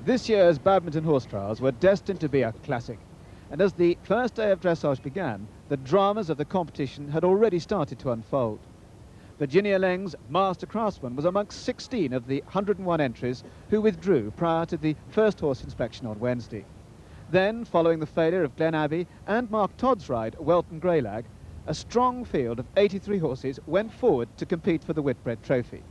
This year's Badminton horse trials were destined to be a classic, and as the first day of dressage began, the dramas of the competition had already started to unfold. Virginia Leng's Master Craftsman was amongst 16 of the 101 entries who withdrew prior to the first horse inspection on Wednesday. Then, following the failure of Glen Abbey and Mark Todd's ride, Welton Greylag, a strong field of 83 horses went forward to compete for the Whitbread Trophy.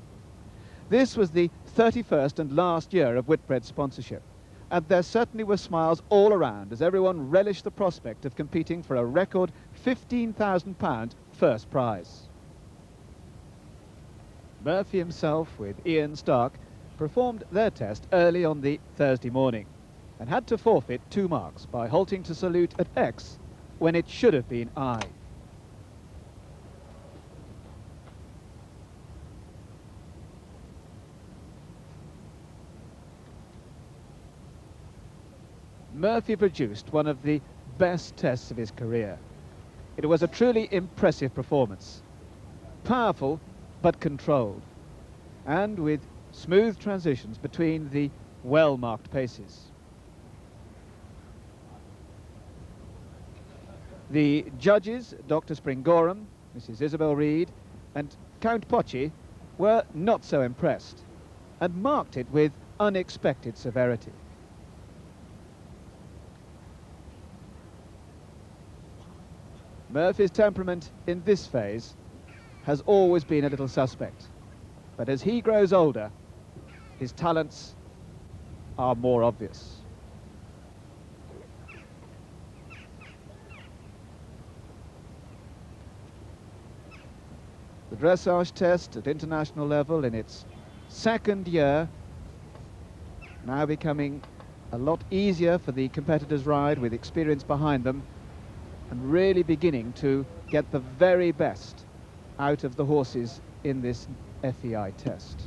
This was the 31st and last year of Whitbread sponsorship, and there certainly were smiles all around as everyone relished the prospect of competing for a record £15,000 first prize. Murphy himself, with Ian Stark, performed their test early on the Thursday morning and had to forfeit 2 marks by halting to salute at X when it should have been I. Murphy produced one of the best tests of his career. It was a truly impressive performance, powerful but controlled, and with smooth transitions between the well-marked paces. The judges, Dr. Springorum, Mrs. Isabel Reed, and Count Pocci, were not so impressed and marked it with unexpected severity. Murphy's temperament in this phase has always been a little suspect, but as he grows older, his talents are more obvious. The dressage test at international level in its second year, now becoming a lot easier for the competitors' ride with experience behind them, and really beginning to get the very best out of the horses in this FEI test.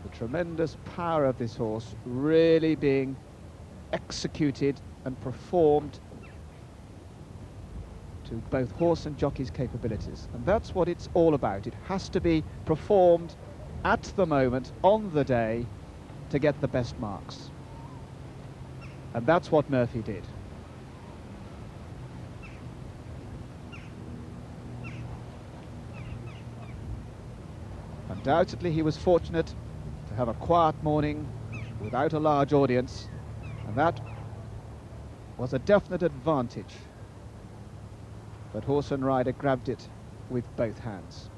The tremendous power of this horse really being executed and performed to both horse and jockey's capabilities, and that's what it's all about. It has to be performed at the moment, on the day, to get the best marks. And that's what Murphy did. Undoubtedly, he was fortunate to have a quiet morning without a large audience, and that was a definite advantage. But horse and rider grabbed it with both hands.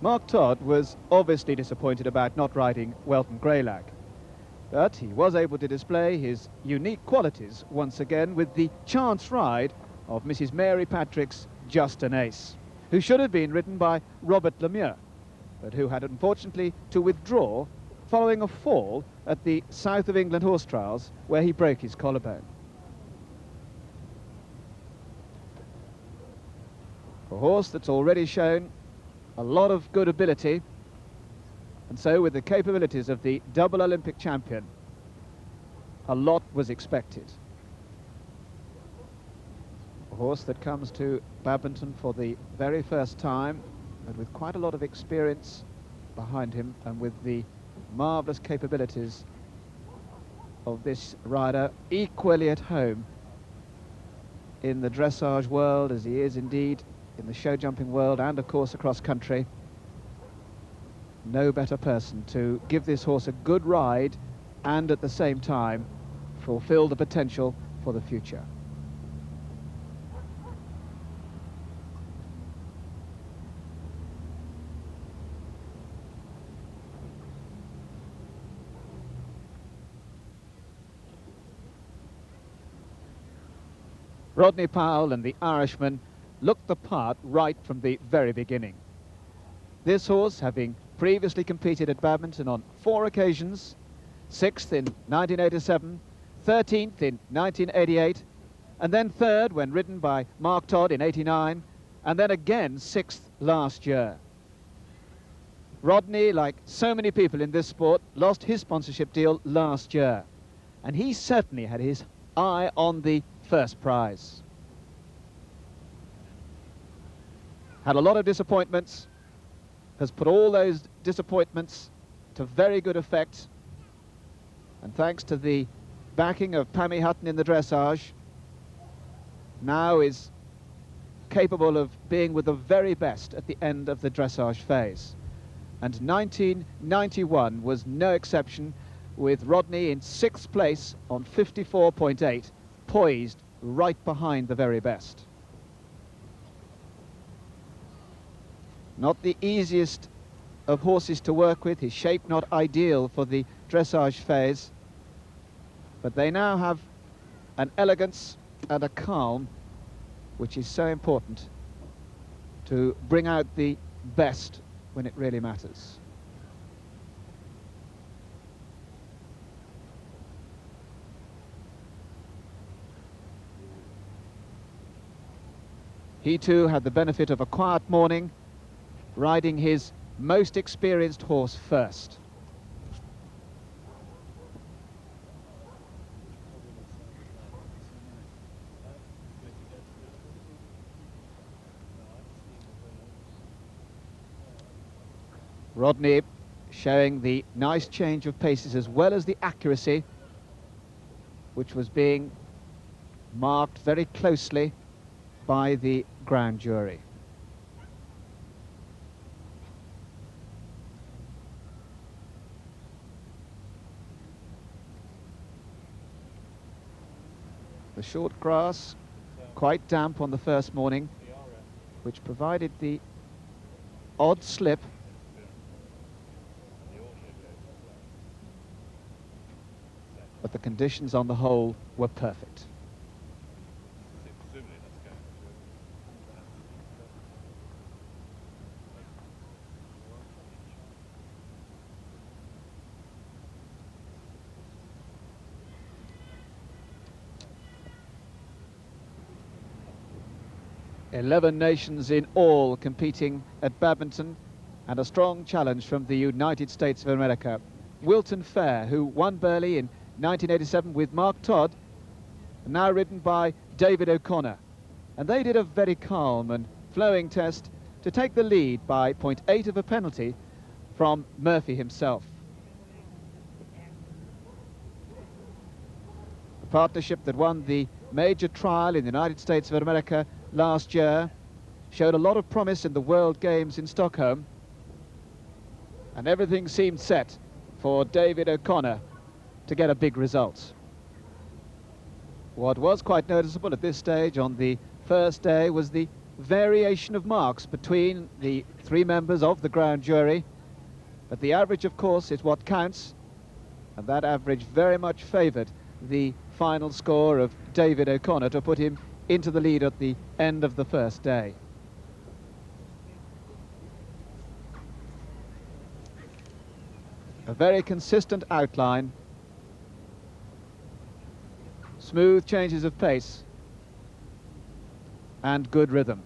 Mark Todd was obviously disappointed about not riding Welton Greylag, but he was able to display his unique qualities once again with the chance ride of Mrs. Mary Patrick's Just an Ace, who should have been ridden by Robert Lemieux, but who had unfortunately to withdraw following a fall at the South of England horse trials where he broke his collarbone. A horse that's already shown a lot of good ability, and so with the capabilities of the double Olympic champion, a lot was expected. A horse that comes to Badminton for the very first time, and with quite a lot of experience behind him, and with the marvellous capabilities of this rider, equally at home in the dressage world as he is indeed in the show jumping world, and of course across country. No better person to give this horse a good ride and at the same time fulfill the potential for the future. Rodney Powell and the Irishman looked the part right from the very beginning. This horse, having previously competed at Badminton on 4 occasions, 6th in 1987, 13th in 1988, and then 3rd when ridden by Mark Todd in '89, and then again 6th last year. Rodney, like so many people in this sport, lost his sponsorship deal last year, and he certainly had his eye on the first prize. Had a lot of disappointments, has put all those disappointments to very good effect, and thanks to the backing of Pammy Hutton in the dressage, now is capable of being with the very best at the end of the dressage phase. And 1991 was no exception, with Rodney in 6th place on 54.8, poised right behind the very best. Not the easiest of horses to work with, his shape not ideal for the dressage phase, but they now have an elegance and a calm which is so important to bring out the best when it really matters. He too had the benefit of a quiet morning, riding his most experienced horse first. Rodney showing the nice change of paces as well as the accuracy, which was being marked very closely by the grand jury. The short grass, quite damp on the first morning, which provided the odd slip. But the conditions on the whole were perfect. "11 nations in all competing at Badminton, and a strong challenge from the United States of America. Wilton Fair, who won Burghley in 1987 with Mark Todd, now ridden by David O'Connor. And they did a very calm and flowing test to take the lead by 0.8 of a penalty from Murphy himself. The partnership that won the major trial in the United States of America last year showed a lot of promise in the World Games in Stockholm, and everything seemed set for David O'Connor to get a big result. What was quite noticeable at this stage on the first day was the variation of marks between the three members of the grand jury, but the average, of course, is what counts, and that average very much favoured the final score of David O'Connor to put him into the lead at the end of the first day. A very consistent outline, smooth changes of pace, and good rhythm.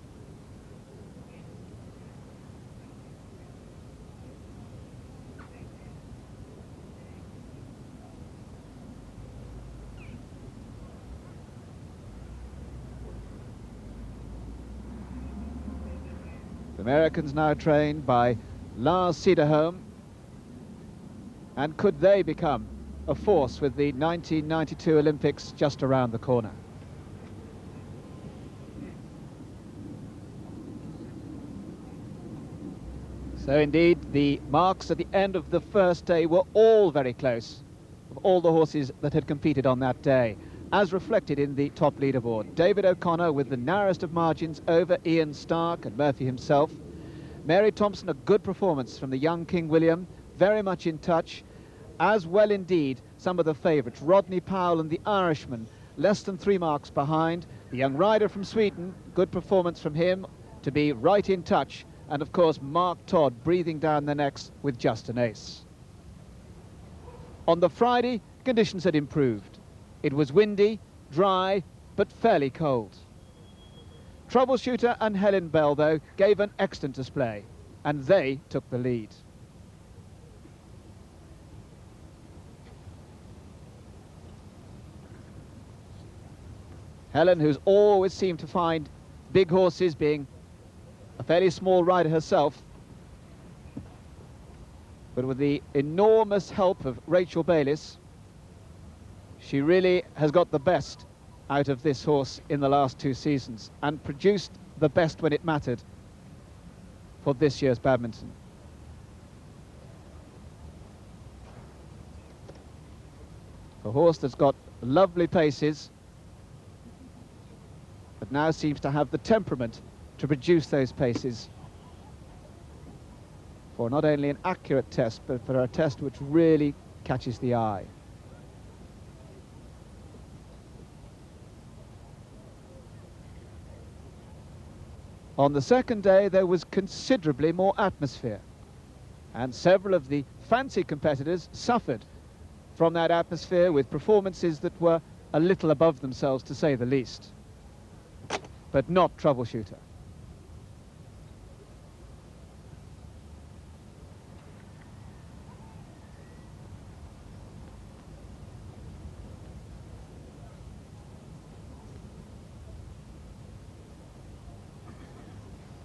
The Americans now trained by Lars Cederholm, and could they become a force with the 1992 Olympics just around the corner? So indeed, the marks at the end of the first day were all very close, of all the horses that had competed on that day, as reflected in the top leaderboard. David O'Connor with the narrowest of margins over Ian Stark and Murphy himself. Mary Thompson, a good performance from the young King William, very much in touch, as well indeed some of the favourites. Rodney Powell and the Irishman, less than 3 marks behind. The young rider from Sweden, good performance from him to be right in touch. And of course Mark Todd breathing down the necks with just an ace. On the Friday, conditions had improved. It was windy, dry, but fairly cold. Troubleshooter and Helen Bell, though, gave an excellent display, and they took the lead. Helen, who's always seemed to find big horses, being a fairly small rider herself, but with the enormous help of Rachel Bayliss, she really has got the best out of this horse in the last 2 seasons and produced the best when it mattered for this year's Badminton. A horse that's got lovely paces, but now seems to have the temperament to produce those paces for not only an accurate test, but for a test which really catches the eye. On the second day, there was considerably more atmosphere, and several of the fancy competitors suffered from that atmosphere with performances that were a little above themselves, to say the least, but not Troubleshooter.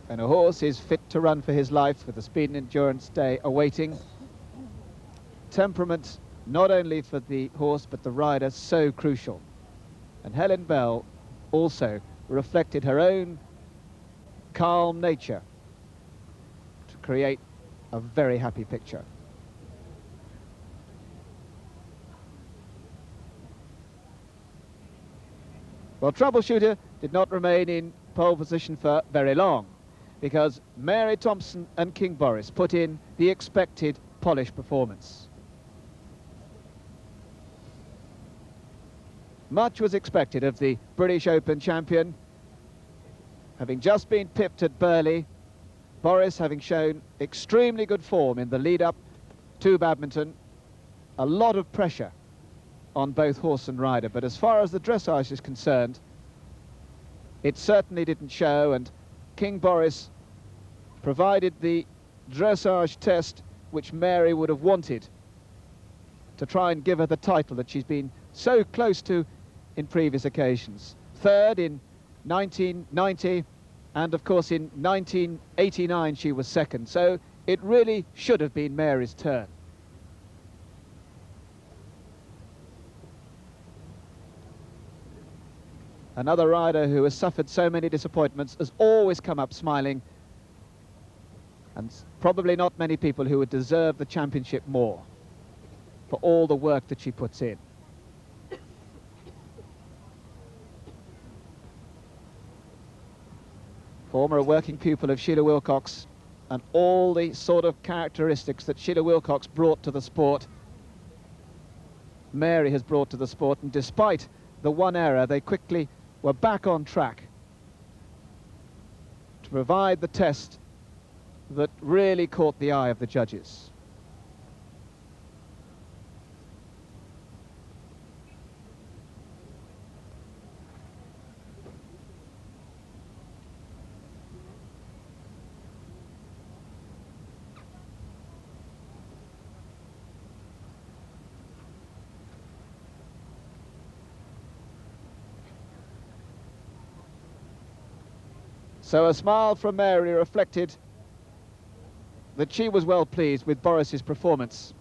And a horse is fit to run for his life with the Speed and Endurance Day awaiting. Temperament, not only for the horse but the rider, so crucial. And Helen Bell also reflected her own calm nature to create a very happy picture. Well, Troubleshooter did not remain in pole position for very long, because Mary Thompson and King Boris put in the expected polished performance. Much was expected of the British Open champion. Having just been pipped at Burghley, Boris having shown extremely good form in the lead-up to Badminton, a lot of pressure on both horse and rider, but as far as the dressage is concerned, it certainly didn't show, and King Boris provided the dressage test which Mary would have wanted to try and give her the title that she's been so close to in previous occasions. Third in 1990, and of course in 1989 she was second, so it really should have been Mary's turn. Another rider who has suffered so many disappointments has always come up smiling, and probably not many people who would deserve the championship more for all the work that she puts in. Former working pupil of Sheila Wilcox, and all the sort of characteristics that Sheila Wilcox brought to the sport, Mary has brought to the sport, and despite the one error, they quickly were back on track to provide the test that really caught the eye of the judges. So a smile from Mary reflected that she was well pleased with Boris's performance.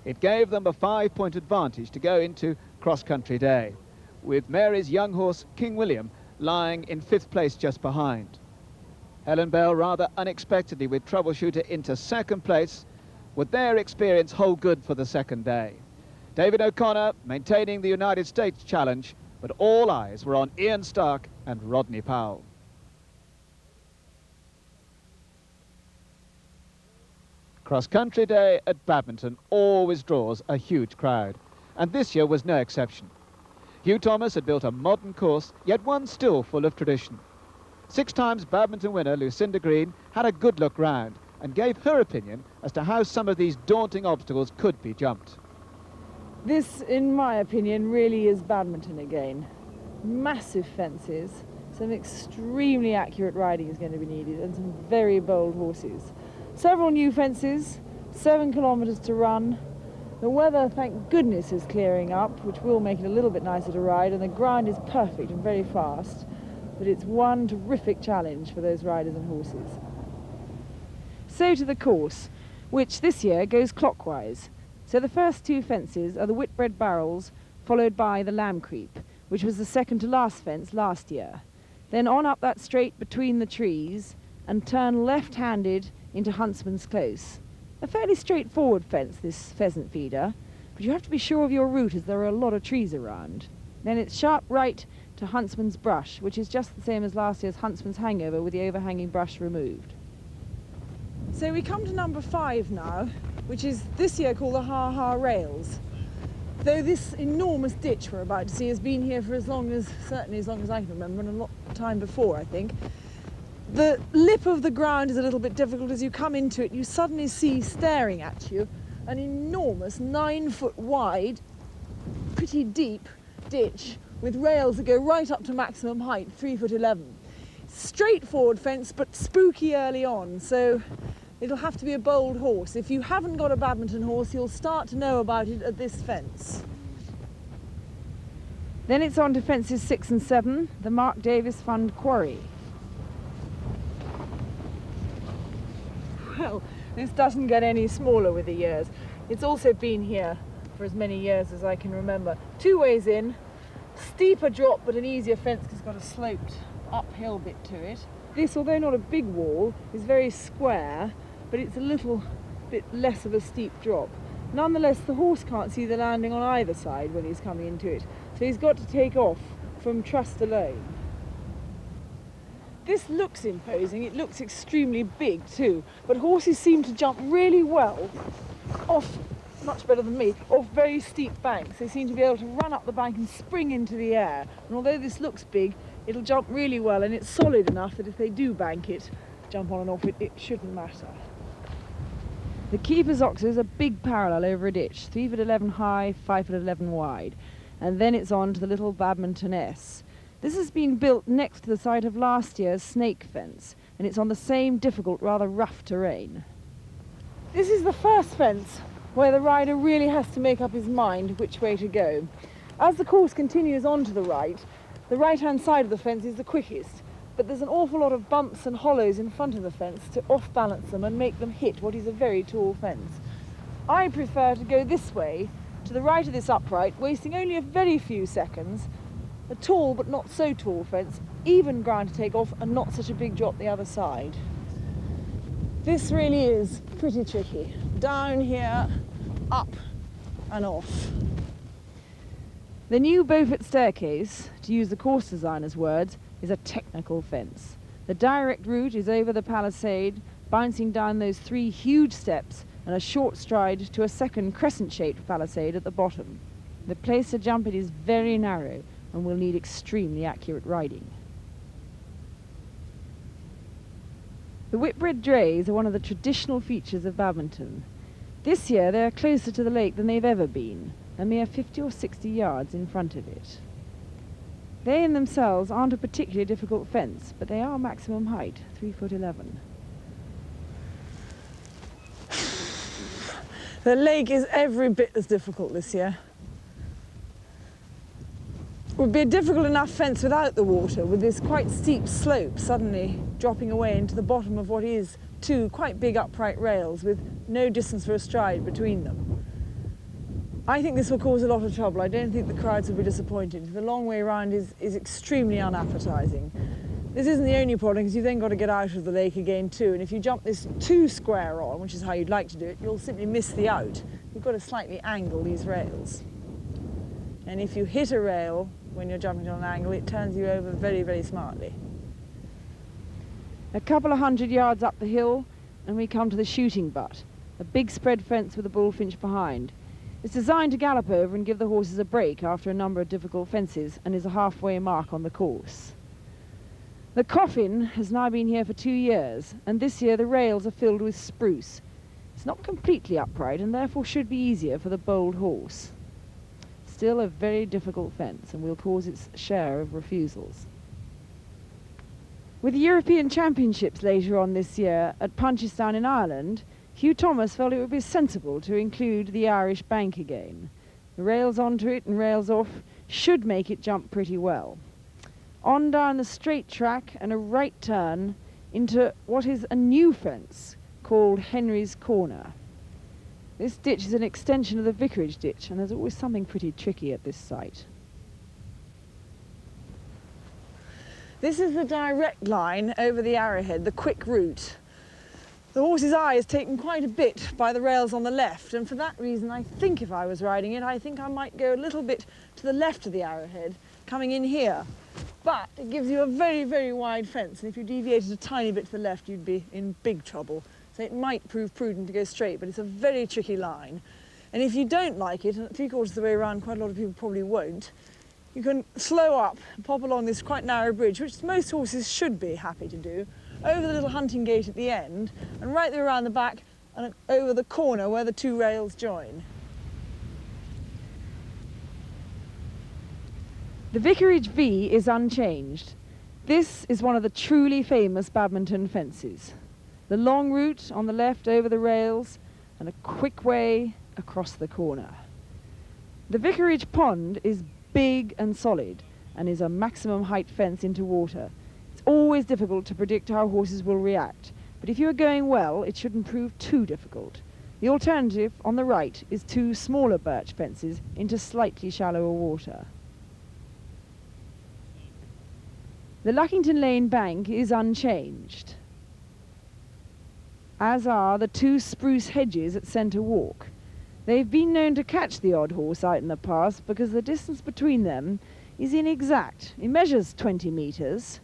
It gave them a 5-point advantage to go into cross-country day, with Mary's young horse King William lying in 5th place just behind. Helen Bell rather unexpectedly with Troubleshooter into 2nd place. Would their experience hold good for the second day? David O'Connor maintaining the United States challenge, but all eyes were on Ian Stark and Rodney Powell. Cross-country day at Badminton always draws a huge crowd, and this year was no exception. Hugh Thomas had built a modern course, yet one still full of tradition. 6 times Badminton winner Lucinda Green had a good look round and gave her opinion as to how some of these daunting obstacles could be jumped. This, in my opinion, really is Badminton again. Massive fences, some extremely accurate riding is going to be needed, and some very bold horses. Several new fences, 7 kilometres to run, The weather, thank goodness, is clearing up, which will make it a little bit nicer to ride, and the ground is perfect and very fast, but it's one terrific challenge for those riders and horses. So to the course, which this year goes clockwise. So the first two fences are the Whitbread Barrels, followed by the Lamb Creep, which was the second to last fence last year. Then on up that straight between the trees and turn left-handed into Huntsman's Close. A fairly straightforward fence, this pheasant feeder, but you have to be sure of your route as there are a lot of trees around. Then it's sharp right to Huntsman's Brush, which is just the same as last year's Huntsman's Hangover with the overhanging brush removed. So we come to number 5 now, which is this year called the Ha Ha Rails. Though this enormous ditch we're about to see has been here for certainly as long as I can remember, and a lot of time before, I think. The lip of the ground is a little bit difficult. As you come into it, you suddenly see staring at you an enormous 9-foot wide, pretty deep ditch with rails that go right up to maximum height, 3'11". Straightforward fence, but spooky early on, so it'll have to be a bold horse. If you haven't got a Badminton horse, you'll start to know about it at this fence. Then it's on to fences 6 and 7, the Mark Davis Fund Quarry. Well, this doesn't get any smaller with the years. It's also been here for as many years as I can remember. 2 ways in, steeper drop but an easier fence because it's got a sloped uphill bit to it. This, although not a big wall, is very square, but it's a little bit less of a steep drop. Nonetheless, the horse can't see the landing on either side when he's coming into it, so he's got to take off from trust alone. This looks imposing, it looks extremely big too, but horses seem to jump really well off, much better than me, off very steep banks. They seem to be able to run up the bank and spring into the air, and although this looks big, it'll jump really well, and it's solid enough that if they do bank it, jump on and off it, it shouldn't matter. The keeper's oxes are big parallel over a ditch, 3'11" high, 5'11" wide, and then it's on to the little Badminton S. This has been built next to the site of last year's snake fence, and it's on the same difficult, rather rough terrain. This is the first fence where the rider really has to make up his mind which way to go. As the course continues on to the right-hand side of the fence is the quickest, but there's an awful lot of bumps and hollows in front of the fence to off-balance them and make them hit what is a very tall fence. I prefer to go this way, to the right of this upright, wasting only a very few seconds, a tall but not so tall fence, even ground to take off and not such a big drop the other side. This really is pretty tricky. Down here, up and off. The new Beaufort staircase, to use the course designer's words, is a technical fence. The direct route is over the palisade, bouncing down those 3 huge steps and a short stride to a second crescent-shaped palisade at the bottom. The place to jump it is very narrow and will need extremely accurate riding. The Whitbread drays are one of the traditional features of Badminton. This year they are closer to the lake than they've ever been, a mere 50 or 60 yards in front of it. They in themselves aren't a particularly difficult fence, but they are maximum height, 3'11". The lake is every bit as difficult this year. It would be a difficult enough fence without the water, with this quite steep slope suddenly dropping away into the bottom of what is 2 quite big upright rails with no distance for a stride between them. I think this will cause a lot of trouble. I don't think the crowds will be disappointed. The long way around is extremely unappetising. This isn't the only problem, because you've then got to get out of the lake again too, and if you jump this too square on, which is how you'd like to do it, you'll simply miss the out. You've got to slightly angle these rails. And if you hit a rail when you're jumping on an angle, it turns you over very, very smartly. A couple of 100 yards up the hill and we come to the shooting butt, a big spread fence with a bullfinch behind. It's designed to gallop over and give the horses a break after a number of difficult fences and is a halfway mark on the course. The coffin has now been here for 2 years, and this year the rails are filled with spruce. It's not completely upright and therefore should be easier for the bold horse. Still a very difficult fence and will cause its share of refusals. With the European Championships later on this year at Punchestown in Ireland, Hugh Thomas felt it would be sensible to include the Irish bank again. The rails onto it and rails off should make it jump pretty well. On down the straight track and a right turn into what is a new fence called Henry's Corner. This ditch is an extension of the vicarage ditch, and there's always something pretty tricky at this site. This is the direct line over the arrowhead, the quick route. The horse's eye is taken quite a bit by the rails on the left, and for that reason I think if I was riding it, I think I might go a little bit to the left of the arrowhead, coming in here. But it gives you a very, very wide fence, and if you deviated a tiny bit to the left, you'd be in big trouble. So it might prove prudent to go straight, but it's a very tricky line. And if you don't like it, and 3/4 of the way around, quite a lot of people probably won't, you can slow up and pop along this quite narrow bridge, which most horses should be happy to do, over the little hunting gate at the end, and right there around the back, and over the corner where the two rails join. The Vicarage V is unchanged. This is one of the truly famous Badminton fences. The long route on the left over the rails, and a quick way across the corner. The Vicarage Pond is big and solid, and is a maximum height fence into water. It's always difficult to predict how horses will react, but if you are going well, it shouldn't prove too difficult. The alternative on the right is two smaller birch fences into slightly shallower water. The Luckington Lane bank is unchanged, as are the two spruce hedges at Centre Walk. They've been known to catch the odd horse out in the past because the distance between them is inexact. It measures 20 metres,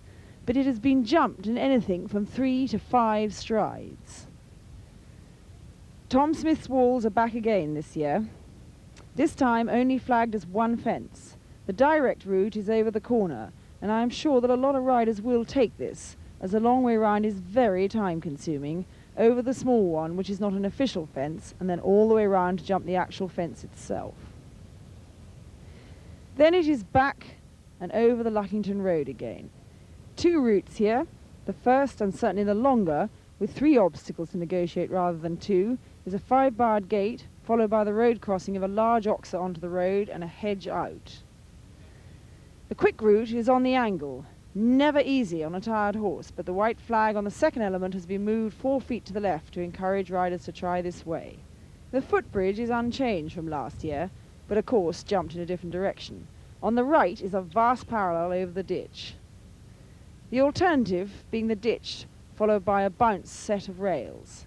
but it has been jumped in anything from 3 to 5 strides. Tom Smith's walls are back again this year, this time only flagged as one fence. The direct route is over the corner, and I am sure that a lot of riders will take this, as the long way round is very time consuming, over the small one, which is not an official fence, and then all the way round to jump the actual fence itself. Then it is back and over the Luckington Road again. Two routes here. The first, and certainly the longer, with 3 obstacles to negotiate rather than 2, is a 5-barred gate, followed by the road crossing of a large oxer onto the road and a hedge out. The quick route is on the angle. Never easy on a tired horse, but the white flag on the second element has been moved 4 feet to the left to encourage riders to try this way. The footbridge is unchanged from last year, but of course jumped in a different direction. On the right is a vast parallel over the ditch. The alternative being the ditch, followed by a bounce set of rails.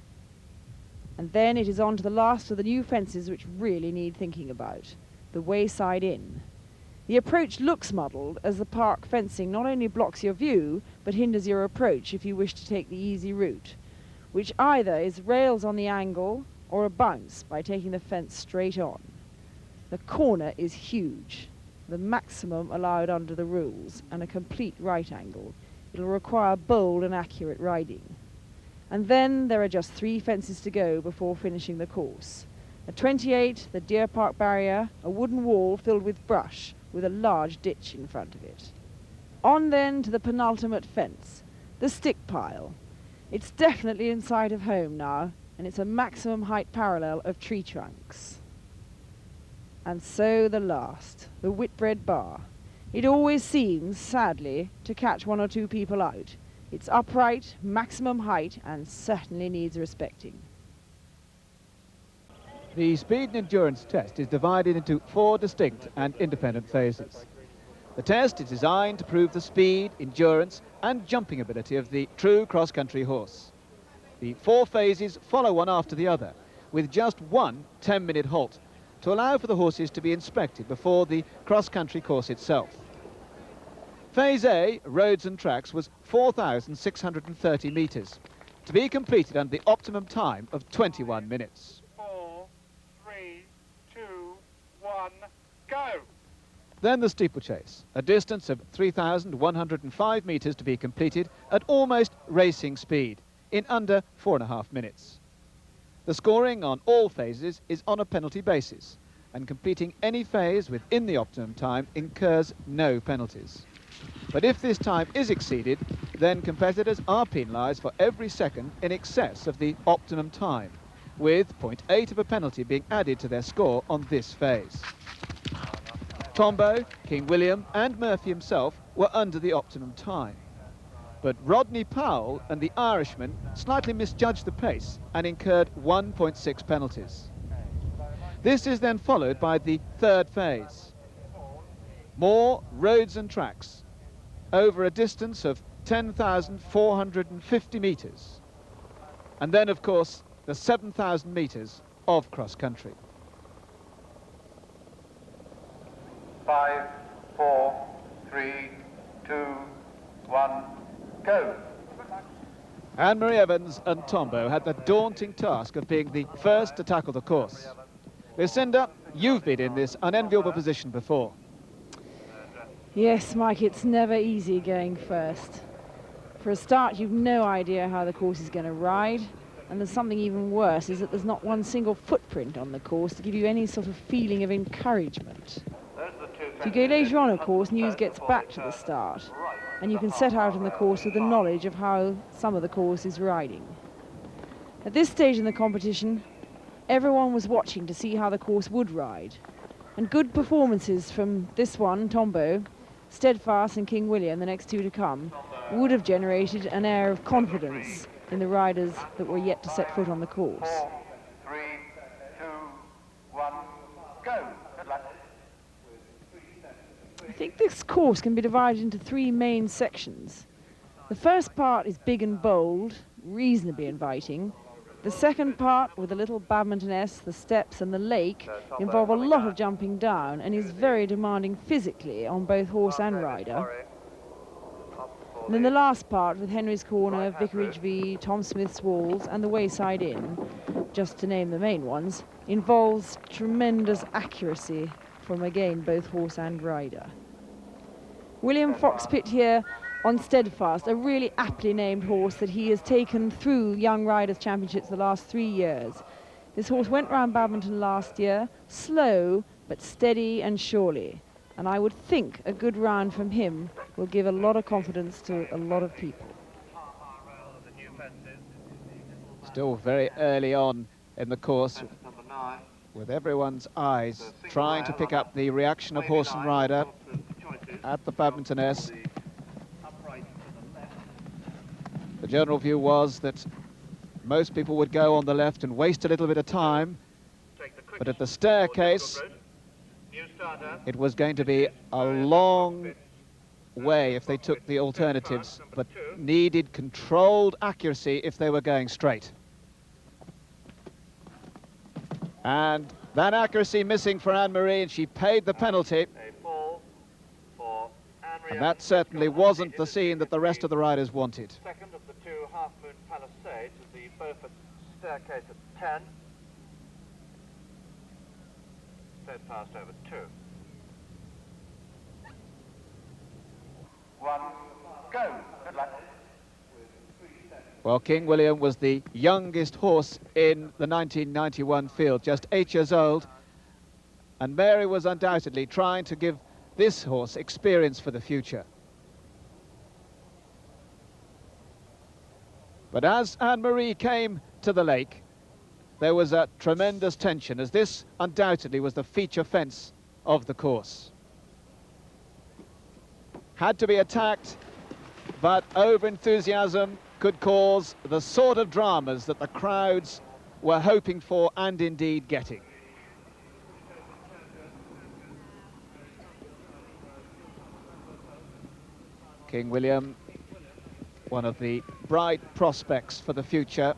And then it is on to the last of the new fences which really need thinking about, the Wayside Inn. The approach looks muddled, as the park fencing not only blocks your view, but hinders your approach if you wish to take the easy route, which either is rails on the angle or a bounce by taking the fence straight on. The corner is huge, the maximum allowed under the rules, and a complete right angle. It'll require bold and accurate riding. And then there are just 3 fences to go before finishing the course. At 28, the Deer Park barrier, a wooden wall filled with brush, with a large ditch in front of it. On then to the penultimate fence, the stick pile. It's definitely in sight of home now, and it's a maximum height parallel of tree trunks. And so the last, the Whitbread bar. It always seems, sadly, to catch 1 or 2 people out. It's upright, maximum height, and certainly needs respecting. The speed and endurance test is divided into 4 distinct and independent phases. The test is designed to prove the speed, endurance and jumping ability of the true cross-country horse. The 4 phases follow one after the other, with just one 10-minute halt to allow for the horses to be inspected before the cross-country course itself. Phase A, roads and tracks, was 4,630 metres, to be completed under the optimum time of 21 minutes. 4, 3, 2, 1, go! Then the steeplechase, a distance of 3,105 metres to be completed at almost racing speed in under 4.5 minutes. The scoring on all phases is on a penalty basis, and completing any phase within the optimum time incurs no penalties. But if this time is exceeded, then competitors are penalised for every second in excess of the optimum time, with 0.8 of a penalty being added to their score on this phase. Tombo, King William and Murphy himself were under the optimum time. But Rodney Powell and the Irishman slightly misjudged the pace and incurred 1.6 penalties. This is then followed by the third phase. More roads and tracks over a distance of 10,450 metres. And then, of course, the 7,000 metres of cross-country. 5, 4, 3, 2, 1, go. Anne-Marie Evans and Tombo had the daunting task of being the first to tackle the course. Lucinda, you've been in this unenviable position before. Yes, Mike, it's never easy going first. For a start, you've no idea how the course is going to ride, and there's something even worse, is that there's not one single footprint on the course to give you any sort of feeling of encouragement. If you go later on, of course, news gets back to the start, and you can set out on the course with the knowledge of how some of the course is riding. At this stage in the competition, everyone was watching to see how the course would ride, and good performances from this one, Tombo, Steadfast and King William, the next two to come, would have generated an air of confidence in the riders that were yet to set foot on the course. 4, 3, 2, 1, go. Good luck. I think this course can be divided into three main sections. The first part is big and bold, reasonably inviting. The second part, with the little Badminton-esque, the steps and the lake, involve a lot of jumping down and is very demanding physically on both horse and rider. And then the last part, with Henry's Corner, Vicarage V, Tom Smith's Walls and the Wayside Inn, just to name the main ones, involves tremendous accuracy from, again, both horse and rider. William Fox-Pitt here on Steadfast, a really aptly named horse that he has taken through Young Riders Championships the last 3 years. This horse went round Badminton last year, slow but steady and surely. And I would think a good round from him will give a lot of confidence to a lot of people. Still very early on in the course, with everyone's eyes trying to pick up the reaction of horse and rider at the Badminton-esque. The general view was that most people would go on the left and waste a little bit of time, but at the staircase it was going to be a long way if they took the alternatives, but needed controlled accuracy if they were going straight. And that accuracy missing for Anne-Marie, and she paid the penalty. And that certainly wasn't the scene that the rest of the riders wanted. Second of the two Half Moon Palisades is the Beaufort staircase at 10. Steadfast over 2. 1, go. Good luck. Well, King William was the youngest horse in the 1991 field, just 8 years old. And Mary was undoubtedly trying to give this horse experience for the future. But as Anne-Marie came to the lake, there was a tremendous tension, as this undoubtedly was the feature fence of the course. Had to be attacked, but over-enthusiasm could cause the sort of dramas that the crowds were hoping for and indeed getting. King William, one of the bright prospects for the future,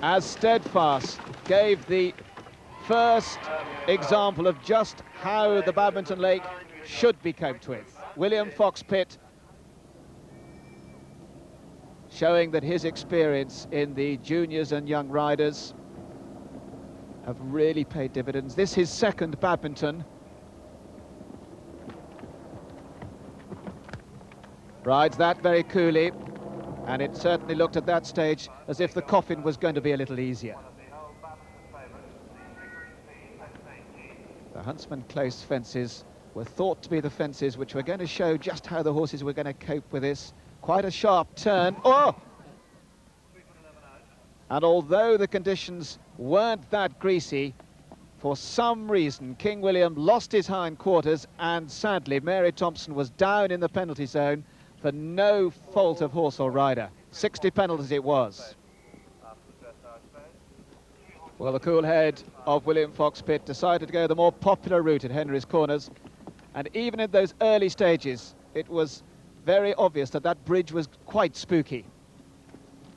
as Steadfast gave the first example of just how the Badminton Lake should be coped with. William Fox-Pitt showing that his experience in the juniors and young riders have really paid dividends. This is his second Badminton. Rides that very coolly, and it certainly looked at that stage as if the coffin was going to be a little easier. The Huntsman Close fences were thought to be the fences which were going to show just how the horses were going to cope with this. Quite a sharp turn. Oh! And although the conditions weren't that greasy, for some reason King William lost his hindquarters, and sadly Mary Thompson was down in the penalty zone for no fault of horse or rider. 60 penalties it was. Well, the cool head of William Fox Pitt decided to go the more popular route at Henry's Corners, and even in those early stages it was very obvious that that bridge was quite spooky.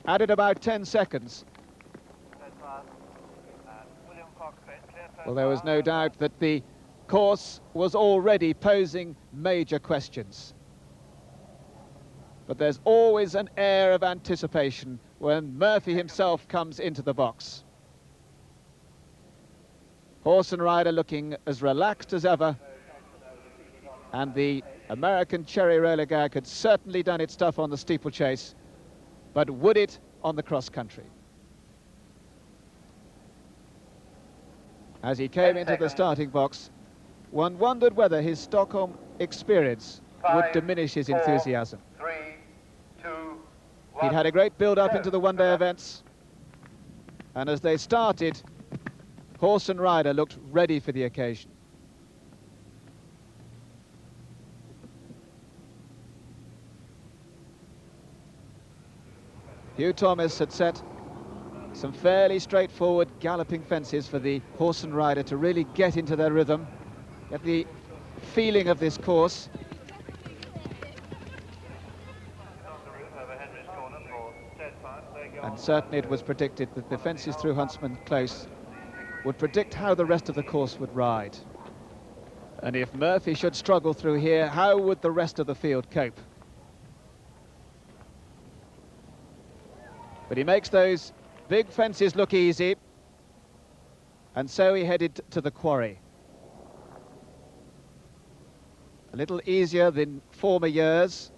Added about 10 seconds. Well, there was no doubt that the course was already posing major questions. But there's always an air of anticipation when Murphy himself comes into the box. Horse and rider looking as relaxed as ever, and the American Cherry Roller Gag had certainly done its stuff on the steeplechase, but would it on the cross-country? As he came into the starting box, one wondered whether his Stockholm experience would diminish his enthusiasm. 3, 2, 1. He'd had a great build-up into the one-day events, and as they started, horse and rider looked ready for the occasion. Hugh Thomas had set some fairly straightforward galloping fences for the horse and rider to really get into their rhythm, get the feeling of this course. And certainly it was predicted that the fences through Huntsman Close would predict how the rest of the course would ride. And if Murphy should struggle through here, how would the rest of the field cope? But he makes those big fences look easy, and so he headed to the quarry. A little easier than former years,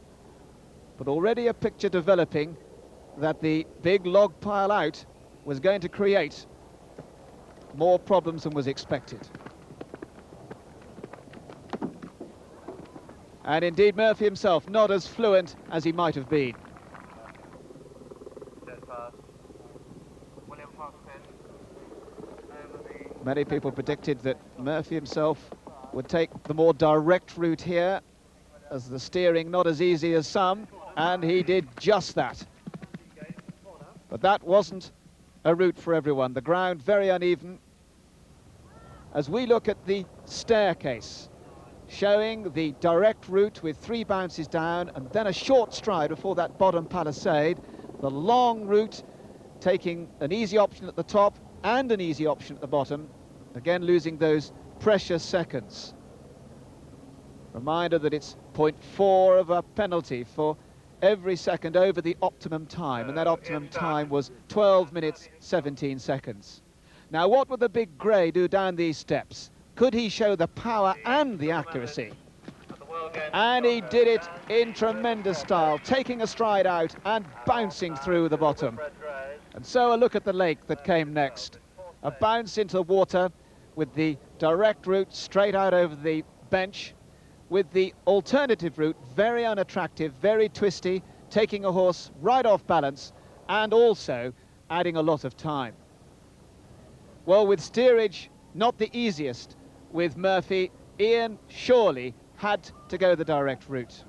but already a picture developing that the big log pile out was going to create more problems than was expected. And indeed Murphy himself not as fluent as he might have been. Many people predicted that Murphy himself would take the more direct route here, as the steering not as easy as some, and he did just that. But that wasn't a route for everyone. The ground very uneven. As we look at the staircase, showing the direct route with 3 bounces down and then a short stride before that bottom palisade, the long route taking an easy option at the top and an easy option at the bottom, again losing those precious seconds. Reminder that it's 0.4 of a penalty for every second over the optimum time, and that optimum time was 12 minutes 17 seconds. Now what would the big grey do down these steps? Could he show the power and the accuracy? And he did it in tremendous style, taking a stride out and bouncing through the bottom. And so a look at the lake that came next. A bounce into the water with the direct route straight out over the bench, with the alternative route very unattractive, very twisty, taking a horse right off balance and also adding a lot of time. Well, with steerage not the easiest with Murphy, Ian surely had to go the direct route.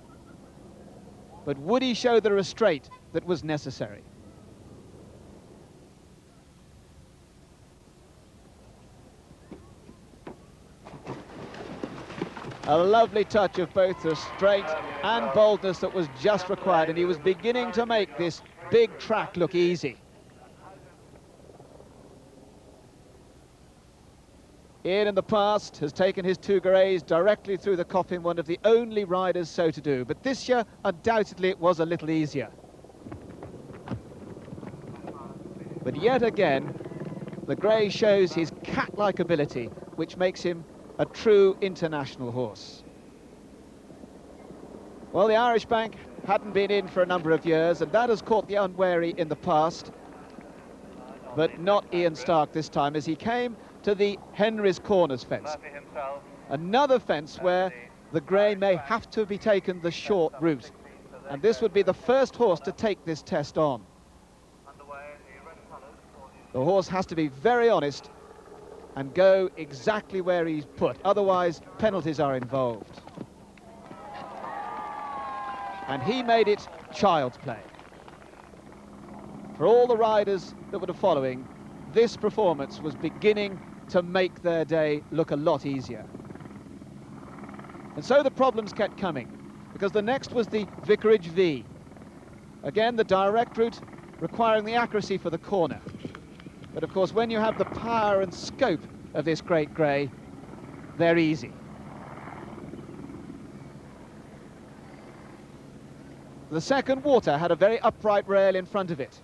But would he show the restraint that was necessary? A lovely touch of both restraint and boldness that was just required, and he was beginning to make this big track look easy. Ian in the past has taken his 2 greys directly through the coffin, one of the only riders so to do, but this year undoubtedly it was a little easier. But yet again the grey shows his cat-like ability, which makes him a true international horse. Well, the Irish Bank hadn't been in for a number of years, and that has caught the unwary in the past, but not Ian Stark this time, as he came to the Henry's Corners fence. Another fence where the grey may have to be taken the short route, and this would be the first horse to take this test on. The horse has to be very honest and go exactly where he's put, otherwise penalties are involved. And he made it child's play. For all the riders that were following, this performance was beginning to make their day look a lot easier. And so the problems kept coming, because the next was the Vicarage V. Again, the direct route requiring the accuracy for the corner. But of course, when you have the power and scope of this great grey, they're easy. The second water had a very upright rail in front of it.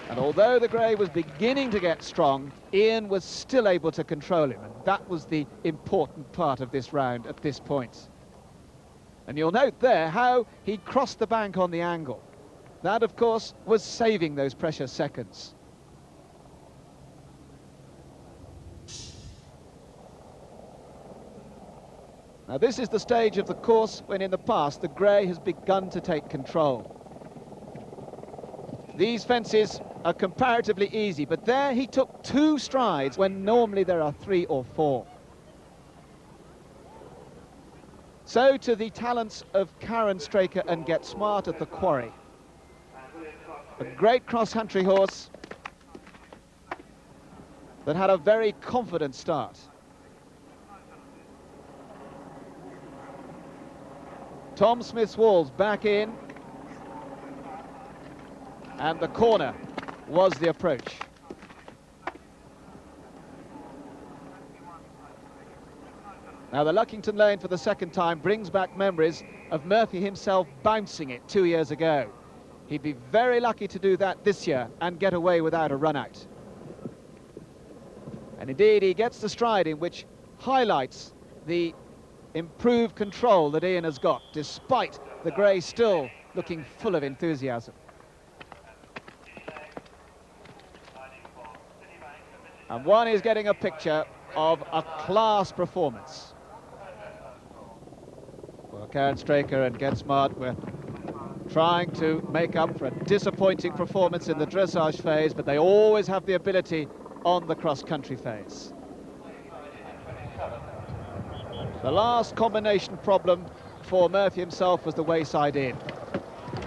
And although the grey was beginning to get strong, Ian was still able to control him, and that was the important part of this round at this point. And you'll note there how he crossed the bank on the angle. That, of course, was saving those precious seconds. Now, this is the stage of the course when in the past the grey has begun to take control. These fences are comparatively easy, but there he took 2 strides when normally there are 3 or 4. So to the talents of Karen Straker and Get Smart at the Quarry. A great cross-country horse that had a very confident start. Tom Smith's Walls back in, and the corner was the approach. Now the Luckington Lane for the second time brings back memories of Murphy himself bouncing it 2 years ago. He'd be very lucky to do that this year and get away without a run-out. And indeed he gets the stride in which highlights the improved control that Ian has got, despite the grey still looking full of enthusiasm. And one is getting a picture of a class performance. Well, Karen Straker and Get Smart were trying to make up for a disappointing performance in the dressage phase, but they always have the ability on the cross-country phase. The last combination problem for Murphy himself was the wayside in.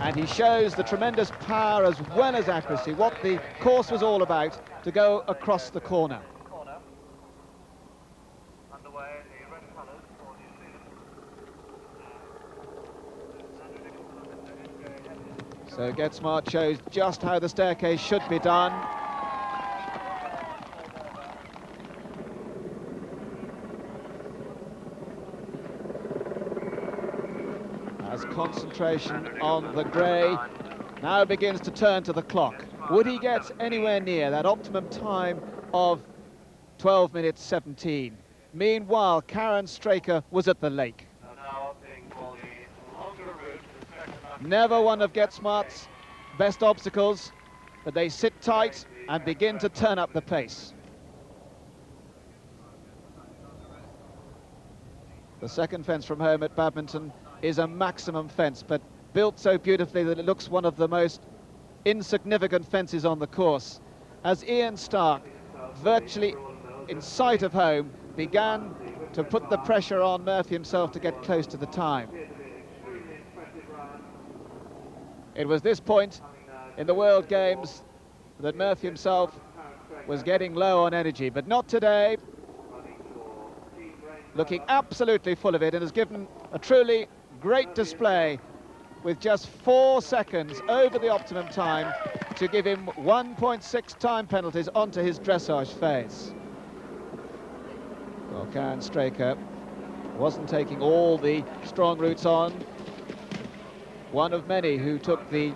And he shows the tremendous power as well as accuracy, what the course was all about, to go across the corner. So Get Smart shows just how the staircase should be done. As concentration on the grey now begins to turn to the clock. Would he get anywhere near that optimum time of 12 minutes 17? Meanwhile, Karen Straker was at the lake. Never one of Get Smart's best obstacles, but they sit tight and begin to turn up the pace. The second fence from home at Badminton is a maximum fence, but built so beautifully that it looks one of the most insignificant fences on the course. As Ian Stark, virtually in sight of home, began to put the pressure on Murphy himself to get close to the time. It was this point in the World Games that Murphy himself was getting low on energy, but not today. Looking absolutely full of it, and has given a truly great display with just 4 seconds over the optimum time to give him 1.6 time penalties onto his dressage phase. Well, Karen Straker wasn't taking all the strong routes on. One of many who took the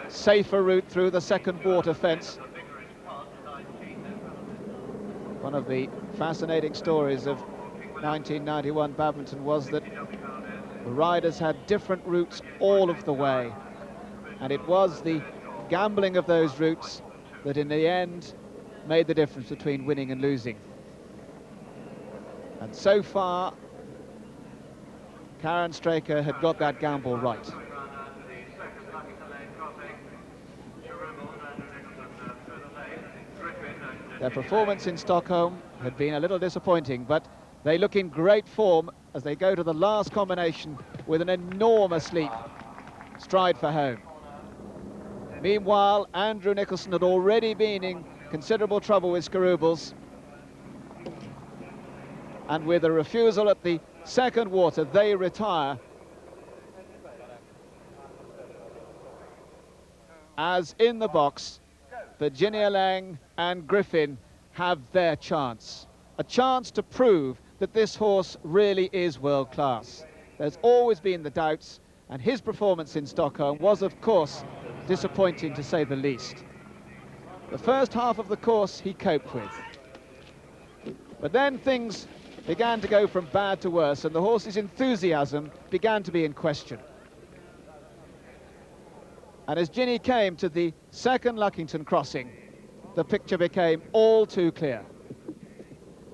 safer route through the second water fence. One of the fascinating stories of 1991 Badminton was that the riders had different routes all of the way, and it was the gambling of those routes that in the end made the difference between winning and losing. And so far Karen Straker had got that gamble right. Their performance in Stockholm had been a little disappointing, but they look in great form as they go to the last combination with an enormous leap. Stride for home. Meanwhile, Andrew Nicholson had already been in considerable trouble with Skarubles. And with a refusal at the second water, they retire. As in the box, Virginia Lang and Griffin have their chance. A chance to prove that this horse really is world class. There's always been the doubts, and his performance in Stockholm was, of course, disappointing to say the least. The first half of the course he coped with. But then things began to go from bad to worse, and the horse's enthusiasm began to be in question. And as Ginny came to the second Luckington crossing, the picture became all too clear.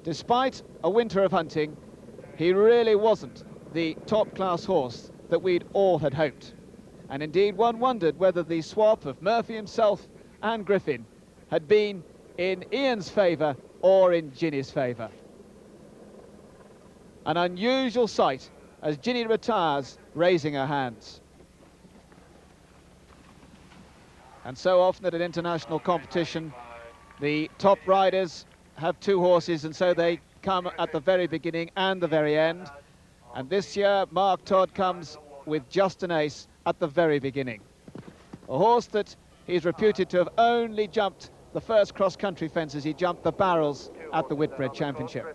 Despite a winter of hunting, he really wasn't the top-class horse that we'd all had hoped. And indeed, one wondered whether the swap of Murphy himself and Griffin had been in Ian's favour or in Ginny's favour. An unusual sight as Ginny retires, raising her hands. And so often at an international competition, the top riders have two horses, and so they come at the very beginning and the very end. And this year, Mark Todd comes with just an ace at the very beginning. A horse that he's reputed to have only jumped the first cross-country fences. He jumped the barrels at the Whitbread Championship.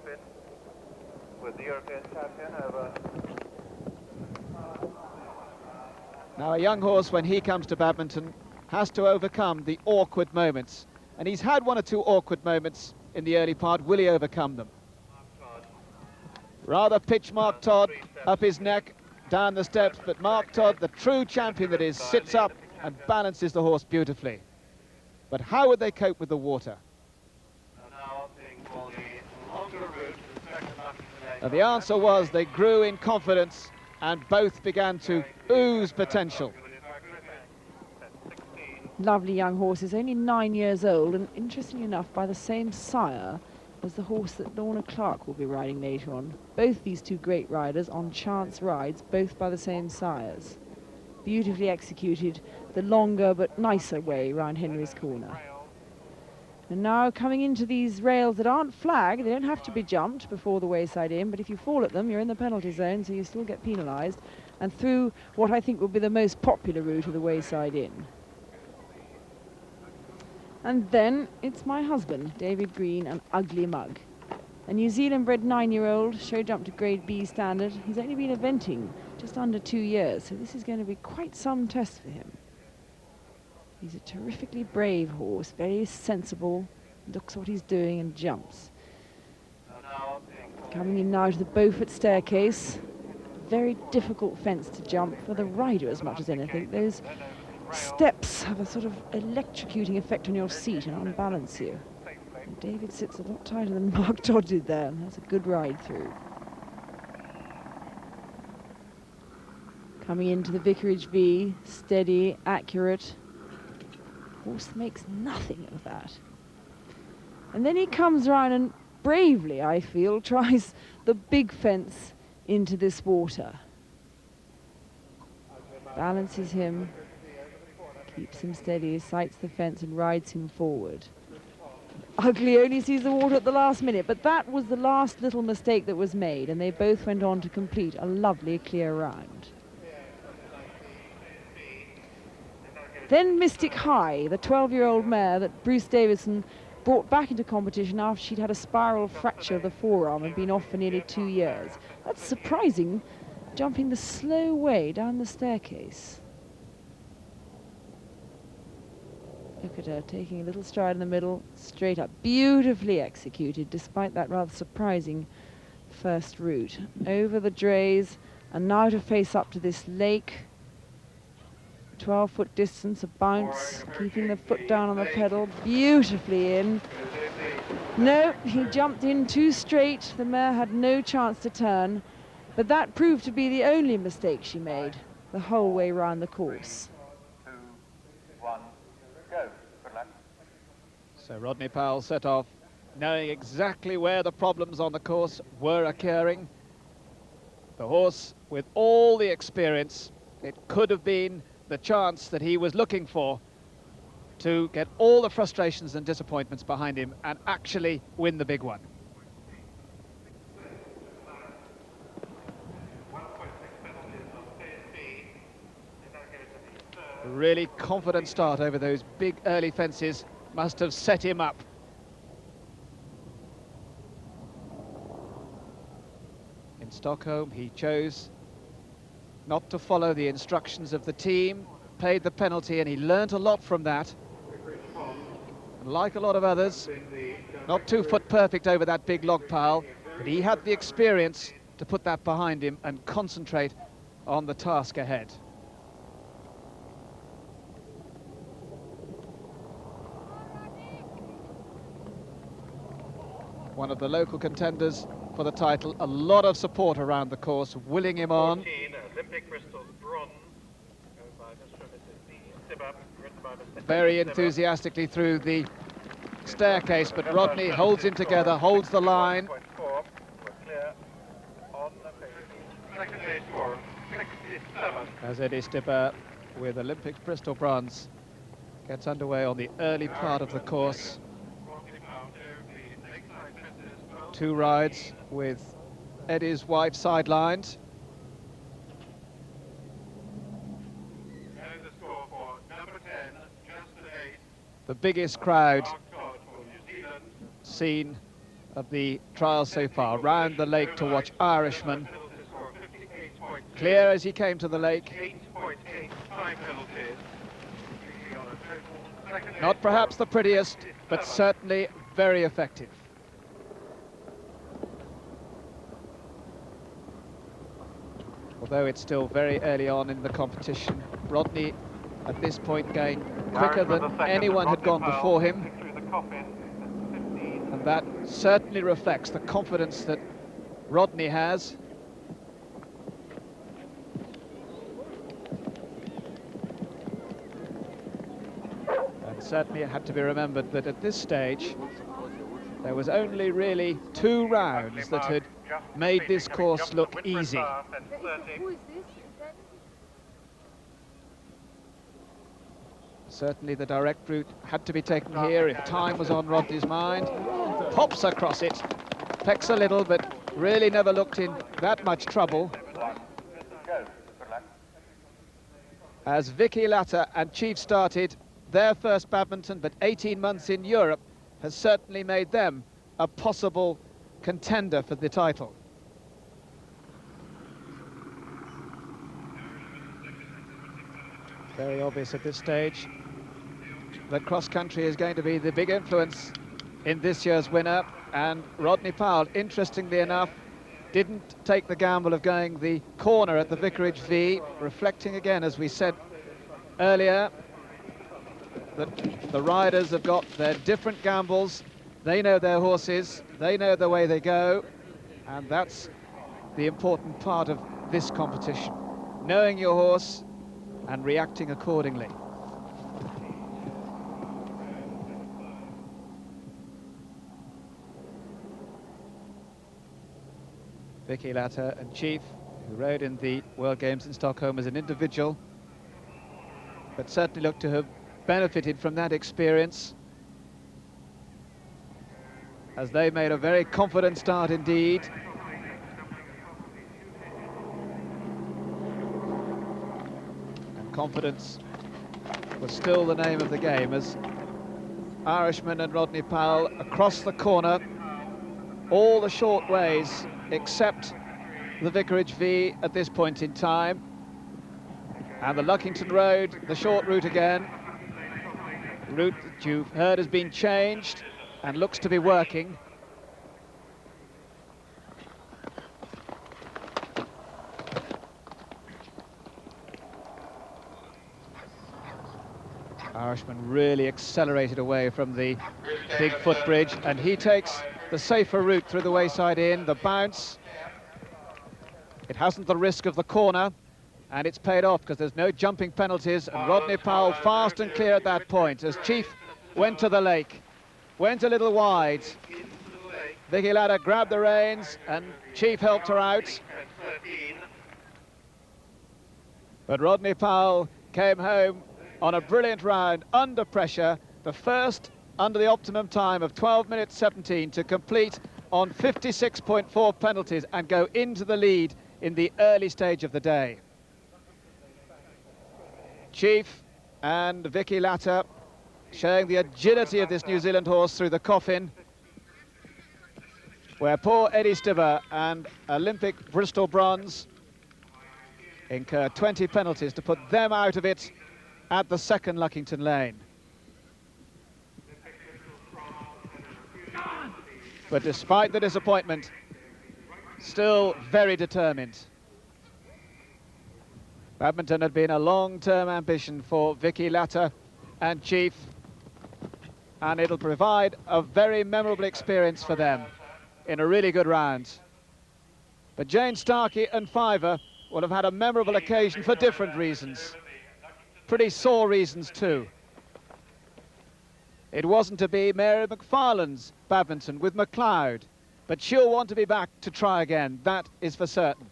With the European champion over. Now, a young horse, when he comes to Badminton, has to overcome the awkward moments. And he's had one or two awkward moments in the early part. Will he overcome them? Rather pitch Mark Todd up his neck, down the steps, but Mark Todd, the true champion that is, sits up and balances the horse beautifully. But how would they cope with the water? The answer was they grew in confidence and both began to ooze potential. Lovely young horses, only 9 years old, and interestingly enough, by the same sire as the horse that Lorna Clark will be riding later on. Both these two great riders on chance rides, both by the same sires. Beautifully executed, the longer but nicer way round Henry's Corner. And now coming into these rails that aren't flagged, they don't have to be jumped before the wayside in, but if you fall at them, you're in the penalty zone, so you still get penalised, and through what I think will be the most popular route of the wayside in. And then it's my husband, David Green, an ugly mug. A New Zealand-bred 9-year-old, show jumped to grade B standard. He's only been eventing just under 2 years, so this is going to be quite some test for him. He's a terrifically brave horse, very sensible, looks what he's doing and jumps. Coming in now to the Beaufort staircase. Very difficult fence to jump for the rider as much as anything. Those steps have a sort of electrocuting effect on your seat and unbalance you. And David sits a lot tighter than Mark Todd did there, and that's a good ride through. Coming into the Vicarage V, steady, accurate. Horse makes nothing of that. And then he comes around and bravely, I feel, tries the big fence into this water. Balances him, keeps him steady, sights the fence and rides him forward. Ugly only sees the water at the last minute, but that was the last little mistake that was made, and they both went on to complete a lovely clear round. Then Mystic High, the 12-year-old mare that Bruce Davison brought back into competition after she'd had a spiral fracture of the forearm and been off for nearly 2 years. That's surprising, jumping the slow way down the staircase. Look at her, taking a little stride in the middle, straight up. Beautifully executed, despite that rather surprising first route. Over the drays, and now to face up to this lake. 12-foot distance, a bounce, keeping the foot down on the pedal, beautifully in. No, he jumped in too straight. The mare had no chance to turn, but that proved to be the only mistake she made the whole way round the course. 2, 1, go. Good luck. So Rodney Powell set off knowing exactly where the problems on the course were occurring. The horse, with all the experience, it could have been the chance that he was looking for to get all the frustrations and disappointments behind him and actually win the big one. A really confident start over those big early fences must have set him up. In Stockholm, he chose not to follow the instructions of the team, paid the penalty, and he learnt a lot from that. And like a lot of others, not 2 foot perfect over that big log pile, but he had the experience to put that behind him and concentrate on the task ahead. One of the local contenders for the title, a lot of support around the course, willing him on. 14, Olympic Bristol's bronze. Very enthusiastically through the staircase, but Rodney holds him together, holds the line. As Eddie Stibber, with Olympic Bristol bronze, gets underway on the early part of the course. 2 rides with Eddie's wife sidelined. The biggest crowd seen of the trial so far, round the lake to watch Irishman. Clear as he came to the lake. Not perhaps the prettiest, but certainly very effective. Although it's still very early on in the competition, Rodney at this point going quicker than anyone had gone before him. And that certainly reflects the confidence that Rodney has. And certainly it had to be remembered that at this stage there was only really 2 rounds that had made this course look easy. Certainly the direct route had to be taken here if time was on Rodney's mind. Pops across it, pecks a little, but really never looked in that much trouble. As Vicky Latta and Chief started their first badminton, but 18 months in Europe has certainly made them a possible contender for the title. Very obvious at this stage that cross-country is going to be the big influence in this year's winner, and Rodney Powell, interestingly enough, didn't take the gamble of going the corner at the Vicarage V, reflecting again, as we said earlier, that the riders have got their different gambles. They know their horses, they know the way they go, and that's the important part of this competition, knowing your horse and reacting accordingly. Vicky Latta and Chief, who rode in the World Games in Stockholm as an individual, but certainly looked to have benefited from that experience, as they made a very confident start indeed. And confidence was still the name of the game, as Irishman and Rodney Powell across the corner, all the short ways except the Vicarage V at this point in time. And the Luckington Road, the short route again. The route that you've heard has been changed and looks to be working. Irishman really accelerated away from the big footbridge, and he takes the safer route through the wayside inn, the bounce. It hasn't the risk of the corner, and it's paid off because there's no jumping penalties, and Rodney Powell fast and clear at that point as Chief went to the lake. went a little wide. Vicky Ladder grabbed the reins and Chief helped her out. But Rodney Powell came home on a brilliant round under pressure, the first under the optimum time of 12 minutes 17 to complete on 56.4 penalties and go into the lead in the early stage of the day. Chief and Vicky Latter showing the agility of this New Zealand horse through the coffin, where poor Eddie Stiver and Olympic Bristol bronze incur 20 penalties to put them out of it at the second Luckington Lane. But despite the disappointment, still very determined. Badminton had been a long-term ambition for Vicky Latter and Chief, and it'll provide a very memorable experience for them in a really good round. But Jane Starkey and Fiver will have had a memorable occasion for different reasons. Pretty sore reasons too. It wasn't to be Mary McFarlane's Badminton with McLeod, but she'll want to be back to try again, that is for certain.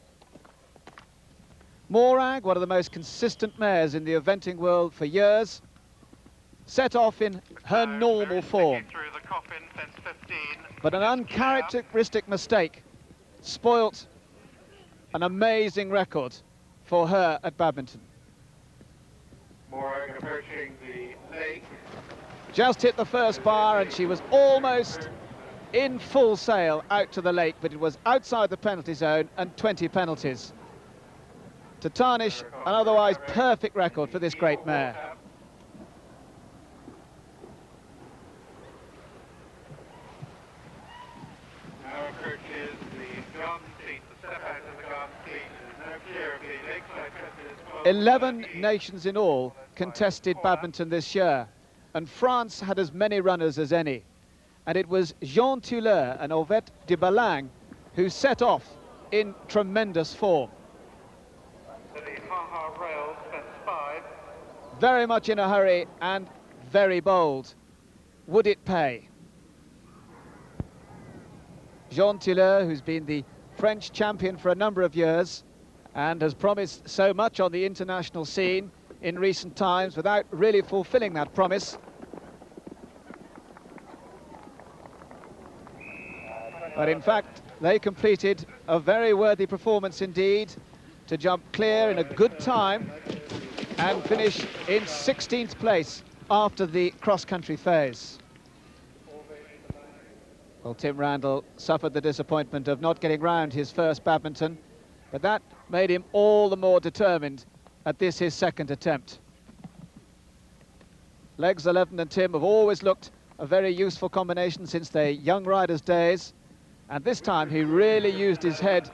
Morag, one of the most consistent mares in the eventing world for years, set off in her normal form. But an uncharacteristic mistake spoilt an amazing record for her at Badminton. Morag approaching the lake. Just hit the first bar and she was almost in full sail out to the lake, but it was outside the penalty zone and 20 penalties to tarnish an otherwise perfect record for this great mare. Now approaches the garden seat, the step out of the garden seat. There's no clear of the lakeside fences. 11 nations in all contested Badminton this year, and France had as many runners as any. And it was Jean Tulleur and Ovette de Balang who set off in tremendous form. So the Ha-Ha rail spent 5. Very much in a hurry and very bold. Would it pay? Jean Tulleur, who's been the French champion for a number of years and has promised so much on the international scene in recent times without really fulfilling that promise. But in fact, they completed a very worthy performance indeed to jump clear in a good time and finish in 16th place after the cross-country phase. Well, Tim Randall suffered the disappointment of not getting round his first Badminton, but that made him all the more determined at this, his second attempt. Legs 11 and Tim have always looked a very useful combination since their young riders' days, and this time he really used his head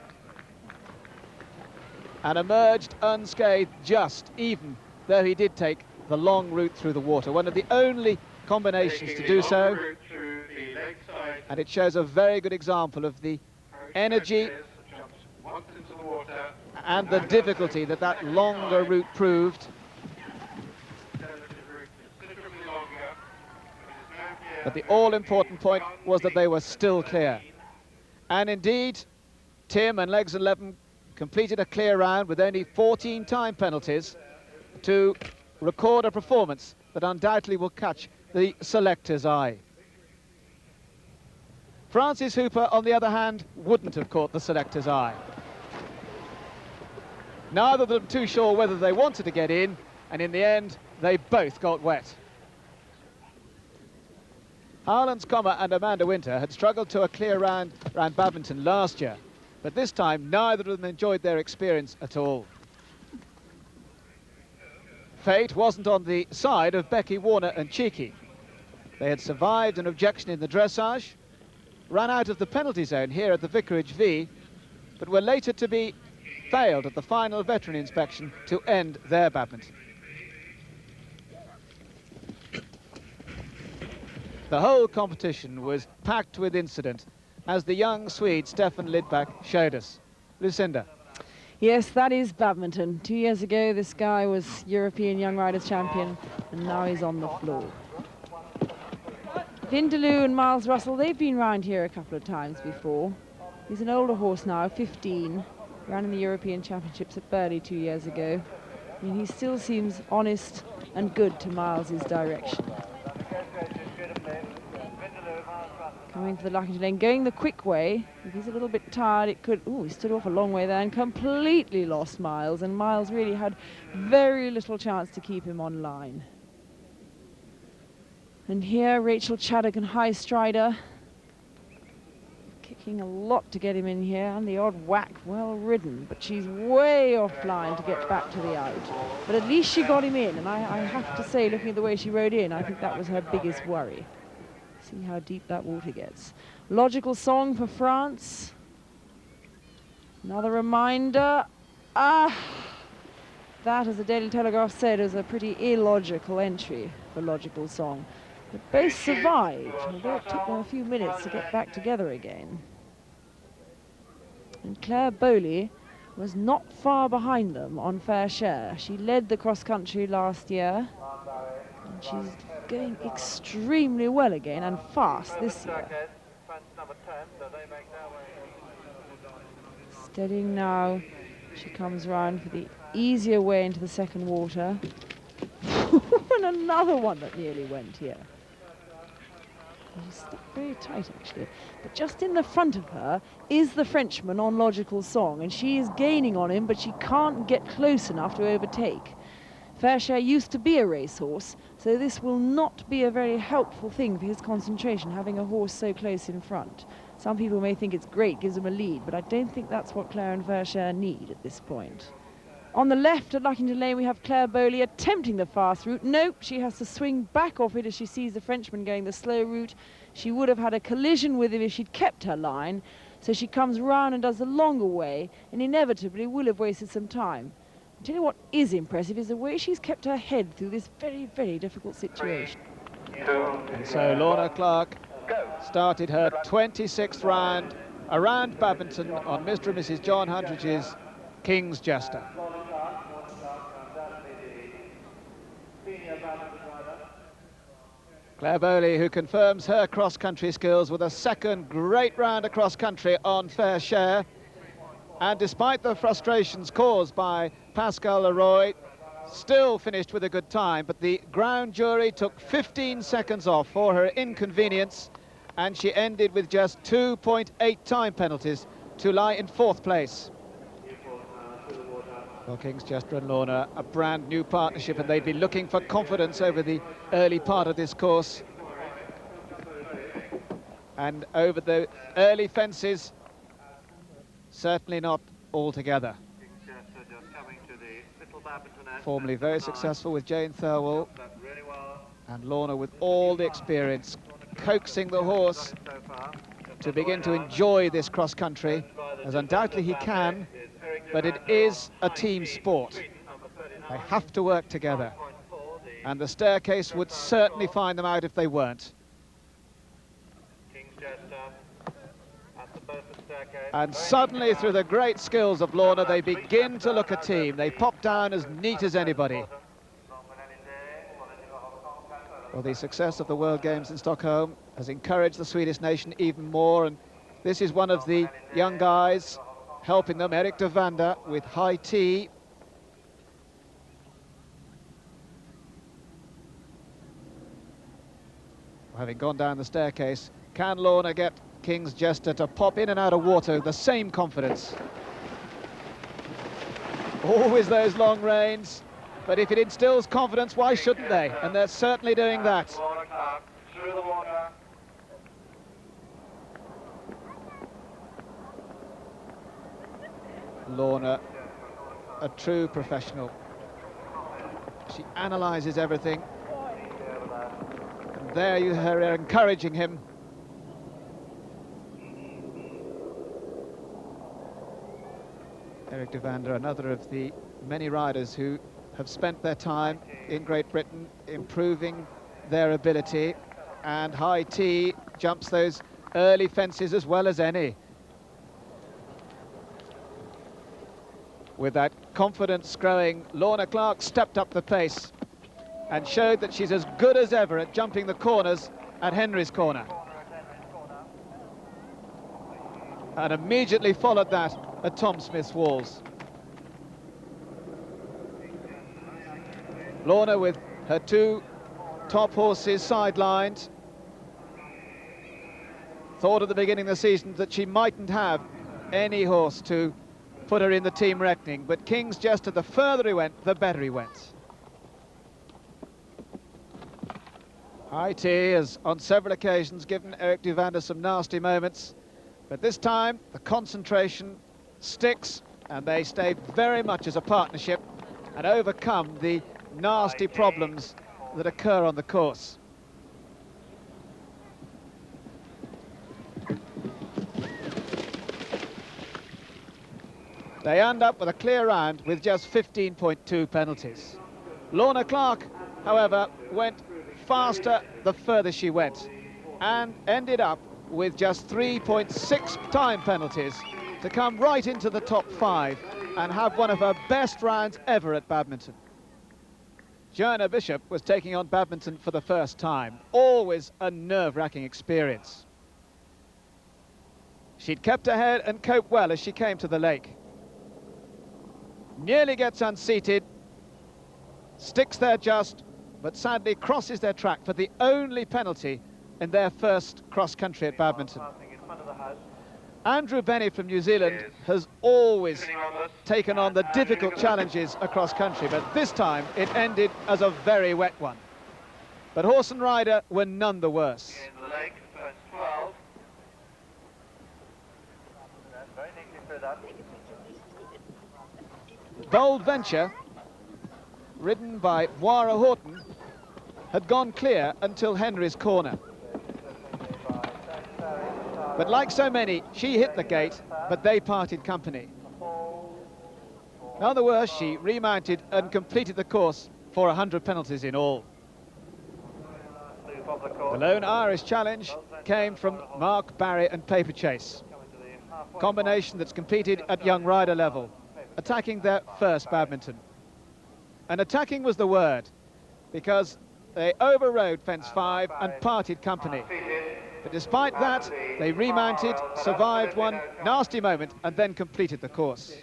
and emerged unscathed, just even though he did take the long route through the water, one of the only combinations to do so, and it shows a very good example of the energy and the difficulty that that longer route proved. But the all-important point was that they were still clear. And indeed, Tim and Legs 11 completed a clear round with only 14 time penalties to record a performance that undoubtedly will catch the selector's eye. Francis Hooper, on the other hand, wouldn't have caught the selector's eye. Neither of them too sure whether they wanted to get in, and in the end, they both got wet. Harlan's Comma and Amanda Winter had struggled to a clear round around Badminton last year, but this time neither of them enjoyed their experience at all. Fate wasn't on the side of Becky, Warner and Cheeky. They had survived an objection in the dressage, ran out of the penalty zone here at the Vicarage V, but were later to be failed at the final veterinary inspection to end their Badminton. The whole competition was packed with incident, as the young Swede Stefan Lidback showed us. Lucinda. Yes, that is Badminton. 2 years ago, this guy was European Young Riders champion, and now he's on the floor. Vindaloo and Miles Russell, they've been round here a couple of times before. He's an older horse now, 15, ran in the European Championships at Burley 2 years ago. I mean, he still seems honest and good to Miles's direction. Coming for the Luckington Lane, going the quick way. If he's a little bit tired, it could... Oh, he stood off a long way there and completely lost Miles, and Miles really had very little chance to keep him on line. And here, Rachel Chaddock and High Strider, kicking a lot to get him in here, and the odd whack, well ridden, but she's way offline to get back to the out. But at least she got him in, and I have to say, looking at the way she rode in, I think that was her biggest worry. See how deep that water gets. Logical Song for France. Another reminder. That, as the Daily Telegraph said, is a pretty illogical entry for Logical Song. But both survived, although it took them a few minutes to get back together again. And Claire Bowley was not far behind them on Fair Share. She led the cross-country last year, and she's going extremely well again and fast this year. Steadying now, she comes round for the easier way into the second water. And another one that nearly went here. She's stuck very tight, actually. But just in the front of her is the Frenchman on Logical Song, and she is gaining on him, but she can't get close enough to overtake. Fair Share used to be a racehorse, so this will not be a very helpful thing for his concentration, having a horse so close in front. Some people may think it's great, gives them a lead, but I don't think that's what Claire and Fair Share need at this point. On the left at Luckington Lane, we have Claire Bowley attempting the fast route. Nope, she has to swing back off it as she sees the Frenchman going the slow route. She would have had a collision with him if she'd kept her line, so she comes round and does the longer way, and inevitably will have wasted some time. I'll tell you what is impressive is the way she's kept her head through this very, very difficult situation. And so Lorna Clark started her 26th round around Badminton on Mr. and Mrs. John Huntridge's King's Jester. Claire Bowley, who confirms her cross-country skills with a second great round across country on Fair Share. And despite the frustrations caused by Pascal Leroy, still finished with a good time, but the ground jury took 15 seconds off for her inconvenience, and she ended with just 2.8 time penalties to lie in 4th place. Well, King's Jester and Lorna, a brand new partnership, and they'd be looking for confidence over the early part of this course. And over the early fences, certainly not altogether. Formerly very successful with Jane Thirlwell, and Lorna with all the experience, coaxing the horse to begin to enjoy this cross-country, as undoubtedly he can, but it is a team sport. They have to work together, and the staircase would certainly find them out if they weren't. And suddenly, through the great skills of Lorna, they begin to look a team. They pop down as neat as anybody. Well, the success of the World Games in Stockholm has encouraged the Swedish nation even more, and this is one of the young guys helping them, Erik de Vander with High Tea. Having gone down the staircase, can Lorna get King's Jester to pop in and out of water with the same confidence? Always those long reins, but if it instills confidence, why shouldn't they? And they're certainly doing that. Lorna, a true professional. She analyses everything. And there you hear her encouraging him. Erik de Vander, another of the many riders who have spent their time in Great Britain improving their ability, and High Tea jumps those early fences as well as any. With that confidence growing, Lorna Clark stepped up the pace and showed that she's as good as ever at jumping the corners at Henry's corner. And immediately followed that at Tom Smith's walls. Lorna with her two top horses sidelined. Thought at the beginning of the season that she mightn't have any horse to put her in the team reckoning, but King's Jester, the further he went, the better he went. High Tea has on several occasions given Eric Duvander some nasty moments, but this time the concentration sticks and they stay very much as a partnership and overcome the nasty problems that occur on the course. They end up with a clear round with just 15.2 penalties. Lorna Clark, however, went faster the further she went and ended up with just 3.6 time penalties to come right into the top 5 and have one of her best rounds ever at Badminton. Joanna Bishop was taking on Badminton for the first time, always a nerve-wracking experience. She'd kept her head and coped well as she came to the lake. Nearly gets unseated, sticks there just, but sadly crosses their track for the only penalty in their first cross-country at Badminton. Andrew Benny from New Zealand has always taken on the difficult challenges across country, but this time it ended as a very wet one. But horse and rider were none the worse. In the lake, first 12. Very neatly through that. Bold Venture, ridden by Moira Horton, had gone clear until Henry's corner. But like so many, she hit the gate, but they parted company. None the worse, she remounted and completed the course for 100 penalties in all. The lone Irish challenge came from Mark Barry and Paper Chase, combination that's competed at young rider level, attacking their first Badminton. And attacking was the word, because they overrode fence 5 and parted company. But despite that, they remounted, survived one nasty moment and then completed the course.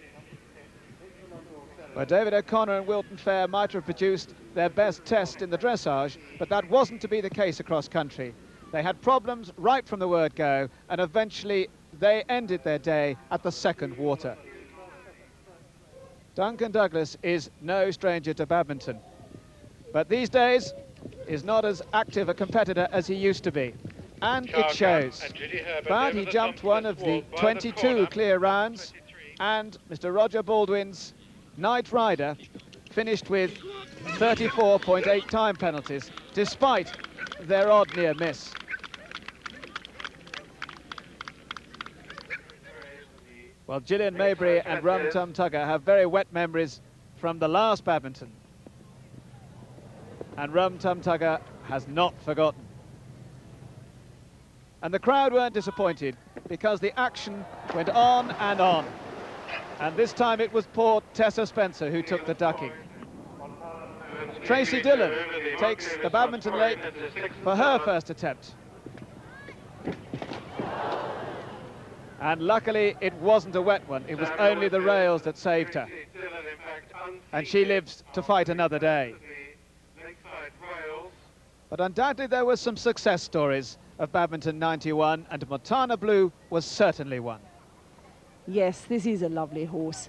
Well, David O'Connor and Wilton Fair might have produced their best test in the dressage, but that wasn't to be the case across country. They had problems right from the word go, and eventually they ended their day at the second water. Duncan Douglas is no stranger to Badminton, but these days is not as active a competitor as he used to be. And it shows. But he jumped one of the 22 clear rounds, and Mr. Roger Baldwin's Night Rider finished with 34.8 time penalties, despite their odd near miss. Well, Gillian Mabry and Rum Tum Tugger have very wet memories from the last Badminton. And Rum Tum Tugger has not forgotten. And the crowd weren't disappointed, because the action went on and on. And this time it was poor Tessa Spencer who took the ducking. Tracy Dillon takes the Badminton lake for her first attempt. And luckily it wasn't a wet one, it was only the rails that saved her. And she lives to fight another day. But undoubtedly there were some success stories of Badminton 91, and Montana Blue was certainly one. Yes, this is a lovely horse.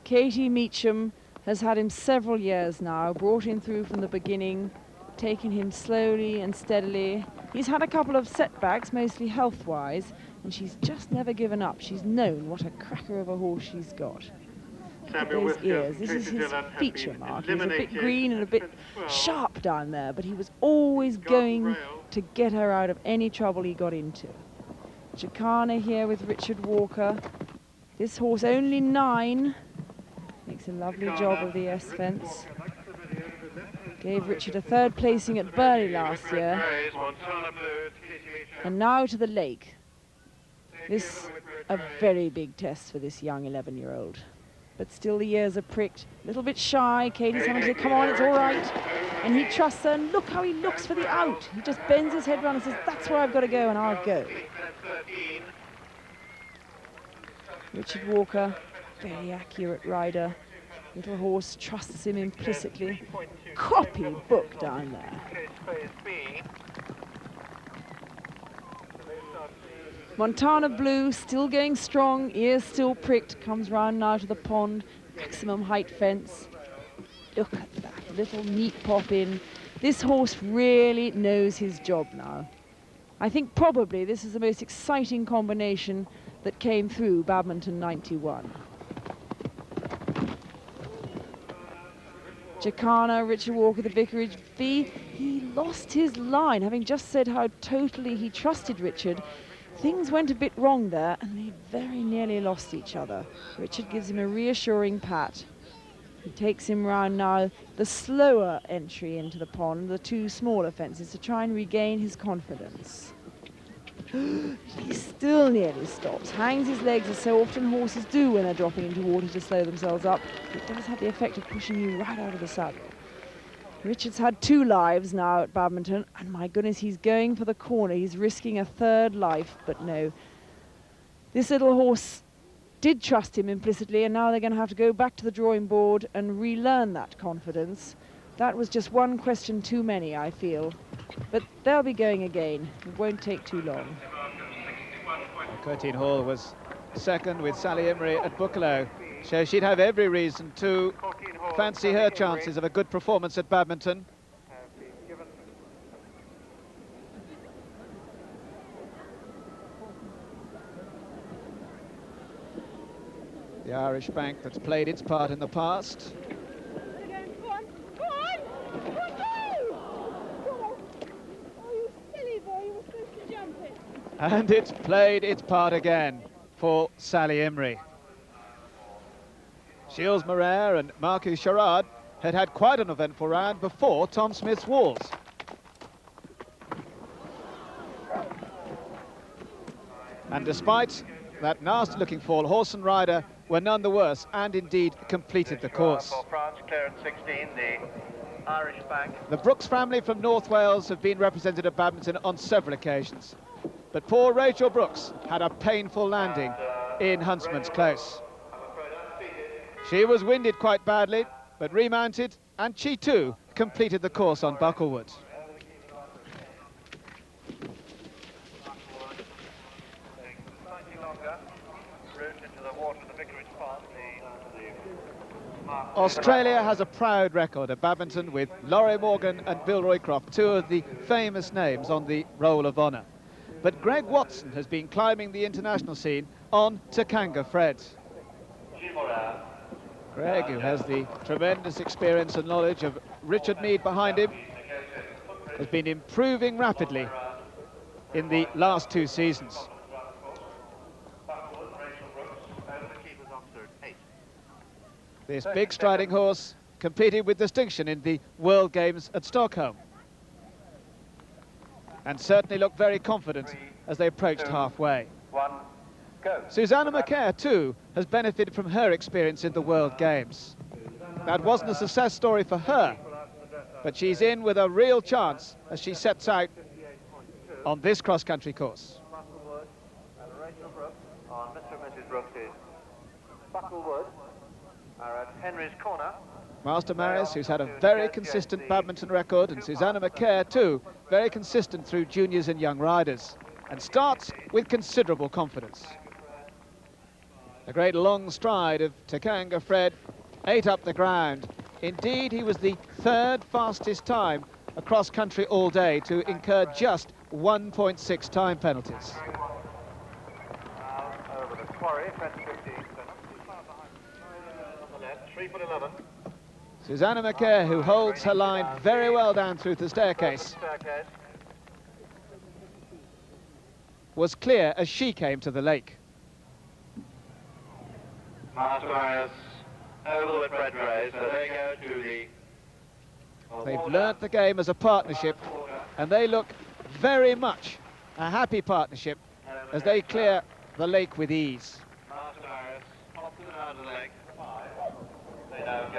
Katie Meacham has had him several years now, brought him through from the beginning, taken him slowly and steadily. He's had a couple of setbacks, mostly health-wise, and she's just never given up. She's known what a cracker of a horse she's got. Look at those ears. This is his feature mark. He was a bit green and a bit sharp down there, but he was always going to get her out of any trouble he got into. Jacana here with Richard Walker. This horse only 9. Makes a lovely job of the S fence. Gave Richard a 3rd placing at Burley last year. And now to the lake. This a very big test for this young 11-year-old. but still the ears are pricked. A little bit shy. Katie's having to say, come on, it's all right. And he trusts her, and look how he looks for the out. He just bends his head round and says, that's where I've got to go, and I'll go. Richard Walker, very accurate rider. Little horse trusts him implicitly. Copybook down there. Montana Blue still going strong, ears still pricked, comes round now to the pond, maximum height fence. Look at that little neat pop in. This horse really knows his job now. I think probably this is the most exciting combination that came through Badminton 91. Jacana, Richard Walker, the Vicarage V, he lost his line, having just said how totally he trusted Richard. Things went a bit wrong there, and they very nearly lost each other. Richard gives him a reassuring pat. He takes him round now the slower entry into the pond, the two smaller fences, to try and regain his confidence. He still nearly stops, hangs his legs as so often horses do when they're dropping into water to slow themselves up. It does have the effect of pushing you right out of the saddle. Richard's had 2 lives now at Badminton, and my goodness, he's going for the corner. He's risking a 3rd life, but no. This little horse did trust him implicitly, and now they're going to have to go back to the drawing board and relearn that confidence. That was just one question too many, I feel. But they'll be going again. It won't take too long. Curtin Hall was second with Sally Emery at Buccleuch, so she'd have every reason to fancy her chances of a good performance at Badminton. The Irish Bank that's played its part in the past. And it's played its part again for Sally Emery. Gilles Moret and Marcus Sherrard had had quite an eventful round before Tom Smith's walls. And despite that nasty-looking fall, horse and rider were none the worse and indeed completed the course. The Brooks family from North Wales have been represented at Badminton on several occasions. But poor Rachel Brooks had a painful landing in Huntsman's Close. She was winded quite badly, but remounted, and she too completed the course on Bucklewood. Australia has a proud record at Badminton with Laurie Morgan and Bill Roycroft, 2 of the famous names on the Roll of Honour. But Greg Watson has been climbing the international scene on Takanga Fred. Greg, who has the tremendous experience and knowledge of Richard Mead behind him, has been improving rapidly in the last 2 seasons. This big striding horse competed with distinction in the World Games at Stockholm, and certainly looked very confident as they approached halfway. Susanna Macaire, too, has benefited from her experience in the World Games. That wasn't a success story for her, but she's in with a real chance as she sets out on this cross-country course. Master Maris, who's had a very consistent Badminton record, and Susanna Macaire too, very consistent through juniors and young riders, and starts with considerable confidence. A great long stride of Takanga Fred, 8 up the ground. Indeed, he was the 3rd fastest time across country all day to incur just 1.6 time penalties. Over the quarry, 3'11". Susanna Macaire, who holds her line very well down through the staircase, was clear as she came to the lake. Master over with Fred Gray, so they go to the... They've learnt the game as a partnership, and they look very much a happy partnership as they clear the lake with ease. out of the leg.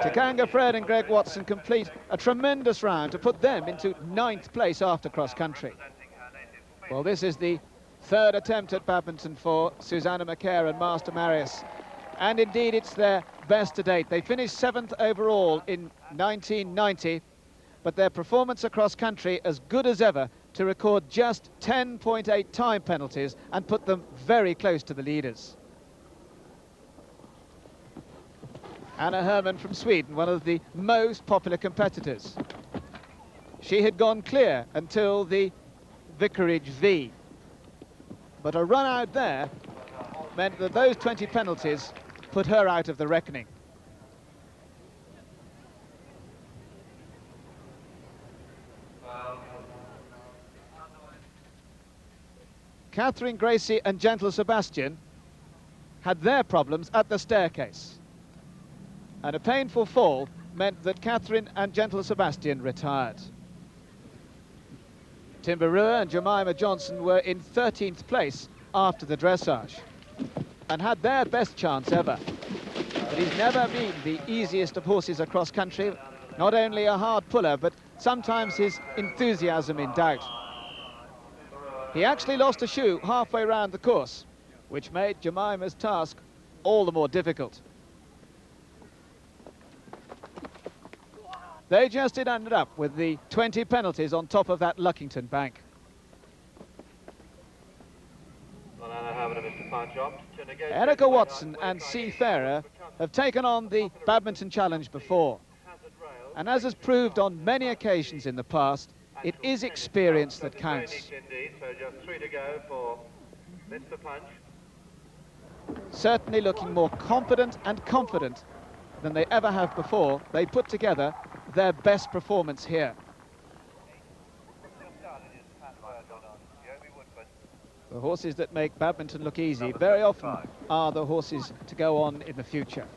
Takanga Fred and Greg Watson complete a tremendous round to put them into 9th place after cross-country. Well, this is the 3rd attempt at badminton for Susanna Macaire and Master Marius. And indeed, it's their best to date. They finished 7th overall in 1990, but their performance across country as good as ever to record just 10.8 time penalties and put them very close to the leaders. Anna Herman from Sweden, one of the most popular competitors. She had gone clear until the Vicarage V. But a run out there meant that those 20 penalties put her out of the reckoning. Catherine Gracie and Gentle Sebastian had their problems at the staircase. And a painful fall meant that Catherine and Gentle Sebastian retired. Timber Rua and Jemima Johnson were in 13th place after the dressage and had their best chance ever. But he's never been the easiest of horses across country, not only a hard puller, but sometimes his enthusiasm in doubt. He actually lost a shoe halfway round the course, which made Jemima's task all the more difficult. They just ended up with the 20 penalties on top of that Luckington bank. Erica Watson and C. Farrer have taken on the badminton challenge before. And as has proved on many occasions in the past, it is experience that counts. Certainly looking more competent and confident than they ever have before, they put together their best performance here. The horses that make badminton look easy very often are the horses to go on in the future.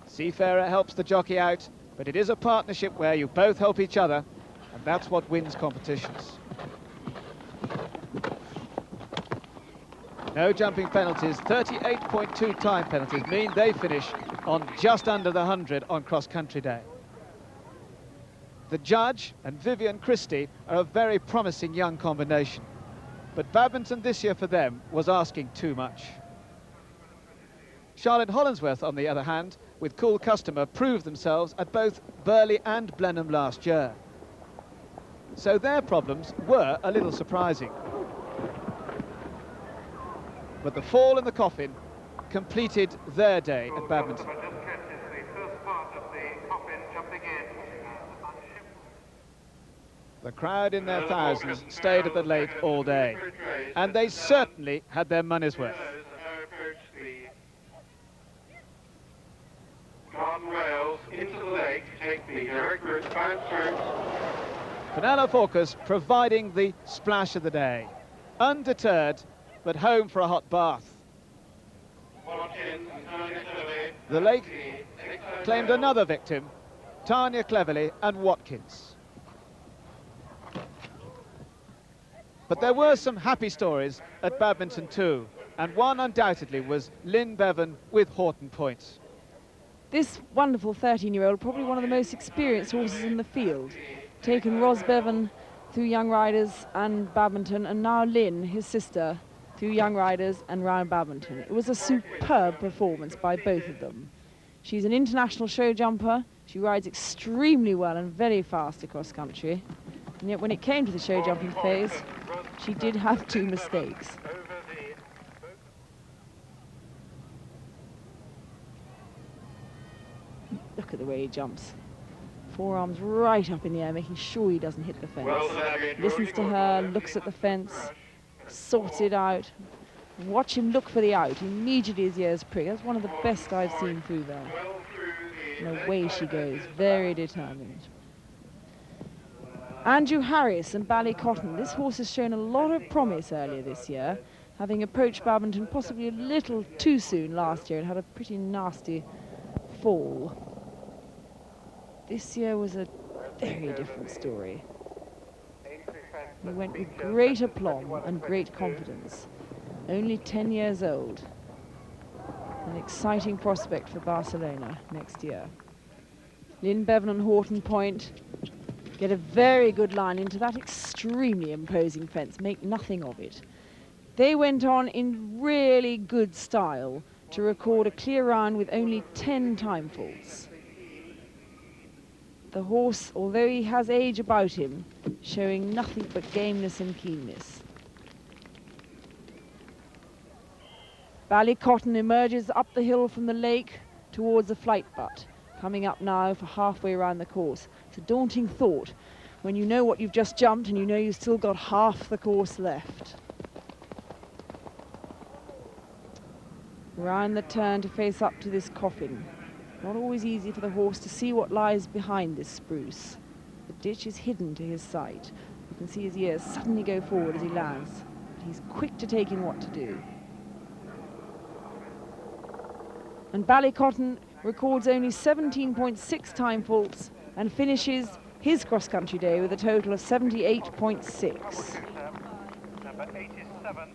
Seafarer helps the jockey out, but it is a partnership where you both help each other, and that's what wins competitions. No jumping penalties, 38.2 time penalties mean they finish on just under the 100 on cross-country day. The judge and Vivian Christie are a very promising young combination, but badminton this year for them was asking too much. Charlotte Hollinsworth, on the other hand, with Cool Customer, proved themselves at both Burley and Blenheim last year. So their problems were a little surprising. But the fall in the coffin completed their day at badminton. The crowd in their thousands stayed at the lake all day, and they certainly had their money's worth. Wales into the lake, take the direct route bound through. Fenella Focus providing the splash of the day. Undeterred, but home for a hot bath. The lake claimed another victim, Tanya Cleverly and Watkins. But there were some happy stories at badminton too, and one undoubtedly was Lynn Bevan with Horton Point. This wonderful 13-year-old, probably one of the most experienced horses in the field, taken Ros Bevan through young riders and badminton, and now Lynn, his sister, through young riders and round badminton. It was a superb performance by both of them. She's an international show jumper. She rides extremely well and very fast across country. And yet when it came to the show jumping phase, she did have 2 mistakes. Look at the way he jumps. Forearms right up in the air, making sure he doesn't hit the fence. Listens to her, looks at the fence, sorts it out. Watch him look for the out. Immediately his ears prick. That's one of the best I've seen through there. And away she goes, very determined. Andrew Harris and Ballycotton. This horse has shown a lot of promise earlier this year, having approached badminton possibly a little too soon last year and had a pretty nasty fall. This year was a very different story. He went with great aplomb and great confidence. Only 10 years old. An exciting prospect for Barcelona next year. Lynn Bevan and Horton Point get a very good line into that extremely imposing fence, make nothing of it. They went on in really good style to record a clear round with only 10 time faults. The horse, although he has age about him, showing nothing but gameness and keenness. Ballycotton emerges up the hill from the lake towards the flight butt, coming up now for halfway around the course. It's a daunting thought when you know what you've just jumped and you know you've still got half the course left. Round the turn to face up to this coffin. Not always easy for the horse to see what lies behind this spruce. The ditch is hidden to his sight. You can see his ears suddenly go forward as he lands, but he's quick to take in what to do. And Ballycotton records only 17.6 time faults and finishes his cross-country day with a total of 78.6. Number 87.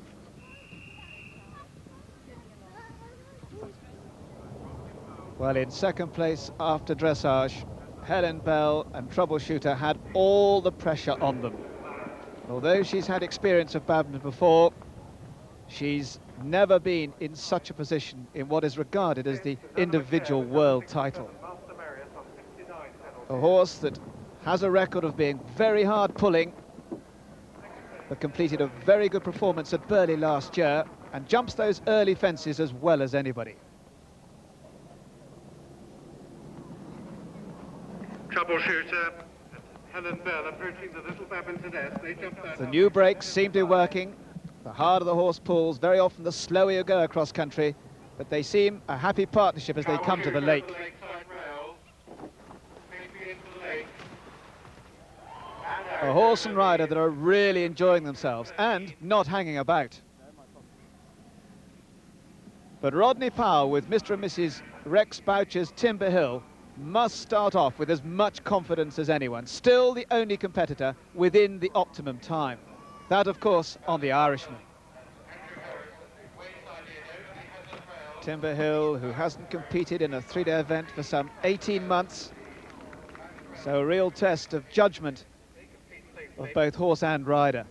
Well, in second place after dressage, Helen Bell and Troubleshooter had all the pressure on them. Although she's had experience of badminton before, she's never been in such a position in what is regarded as the individual world title. A horse that has a record of being very hard pulling, but completed a very good performance at Burghley last year and jumps those early fences as well as anybody. Troubleshooter, Helen Bell approaching the little Badminton S. They jumped out. The new brakes seem to be working. The harder the horse pulls, very often the slower you go across country, but they seem a happy partnership as they come to the lake. A horse and rider that are really enjoying themselves and not hanging about. But Rodney Powell with Mr. and Mrs. Rex Boucher's Timber Hill must start off with as much confidence as anyone. Still the only competitor within the optimum time. That, of course, on the Irishman. Timber Hill, who hasn't competed in a three-day event for some 18 months. So a real test of judgment of both horse and rider.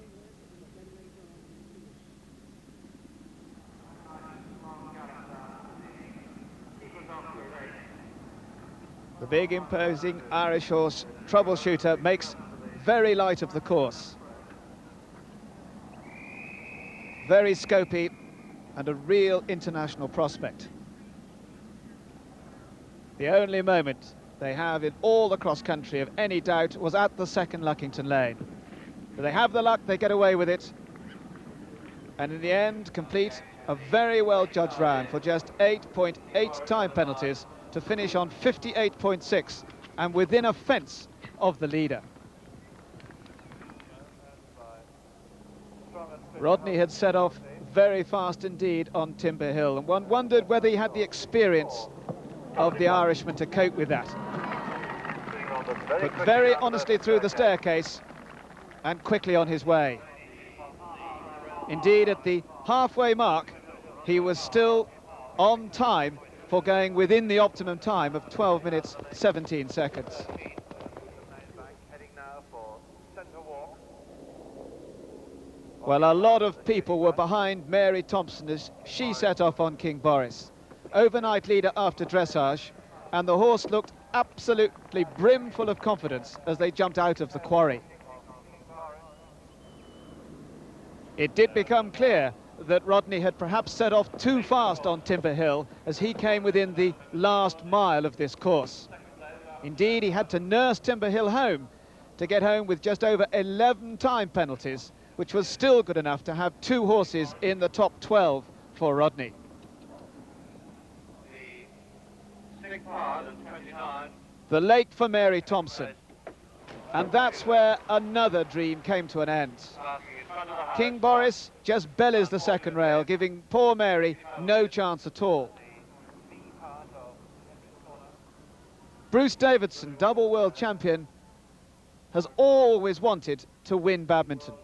The big, imposing Irish horse, Troubleshooter, makes very light of the course. Very scopy and a real international prospect. The only moment they have in all the cross-country of any doubt was at the second Luckington Lane. But they have the luck, they get away with it. And in the end, complete a very well-judged round for just 8.8 time penalties to finish on 58.6 and within a fence of the leader. Rodney had set off very fast indeed on Timber Hill, and one wondered whether he had the experience of the Irishman to cope with that. But very honestly through the staircase and quickly on his way. Indeed, at the halfway mark, he was still on time for going within the optimum time of 12 minutes 17 seconds. Well, a lot of people were behind Mary Thompson as she set off on King Boris. Overnight leader after dressage, and the horse looked absolutely brimful of confidence as they jumped out of the quarry. It did become clear that Rodney had perhaps set off too fast on Timber Hill as he came within the last mile of this course. Indeed, he had to nurse Timber Hill home to get home with just over 11 time penalties, which was still good enough to have two horses in the top 12 for Rodney. The lake for Mary Thompson. And that's where another dream came to an end. King Boris just bellies the second rail, giving poor Mary no chance at all. Bruce Davidson, double world champion, has always wanted to win badminton.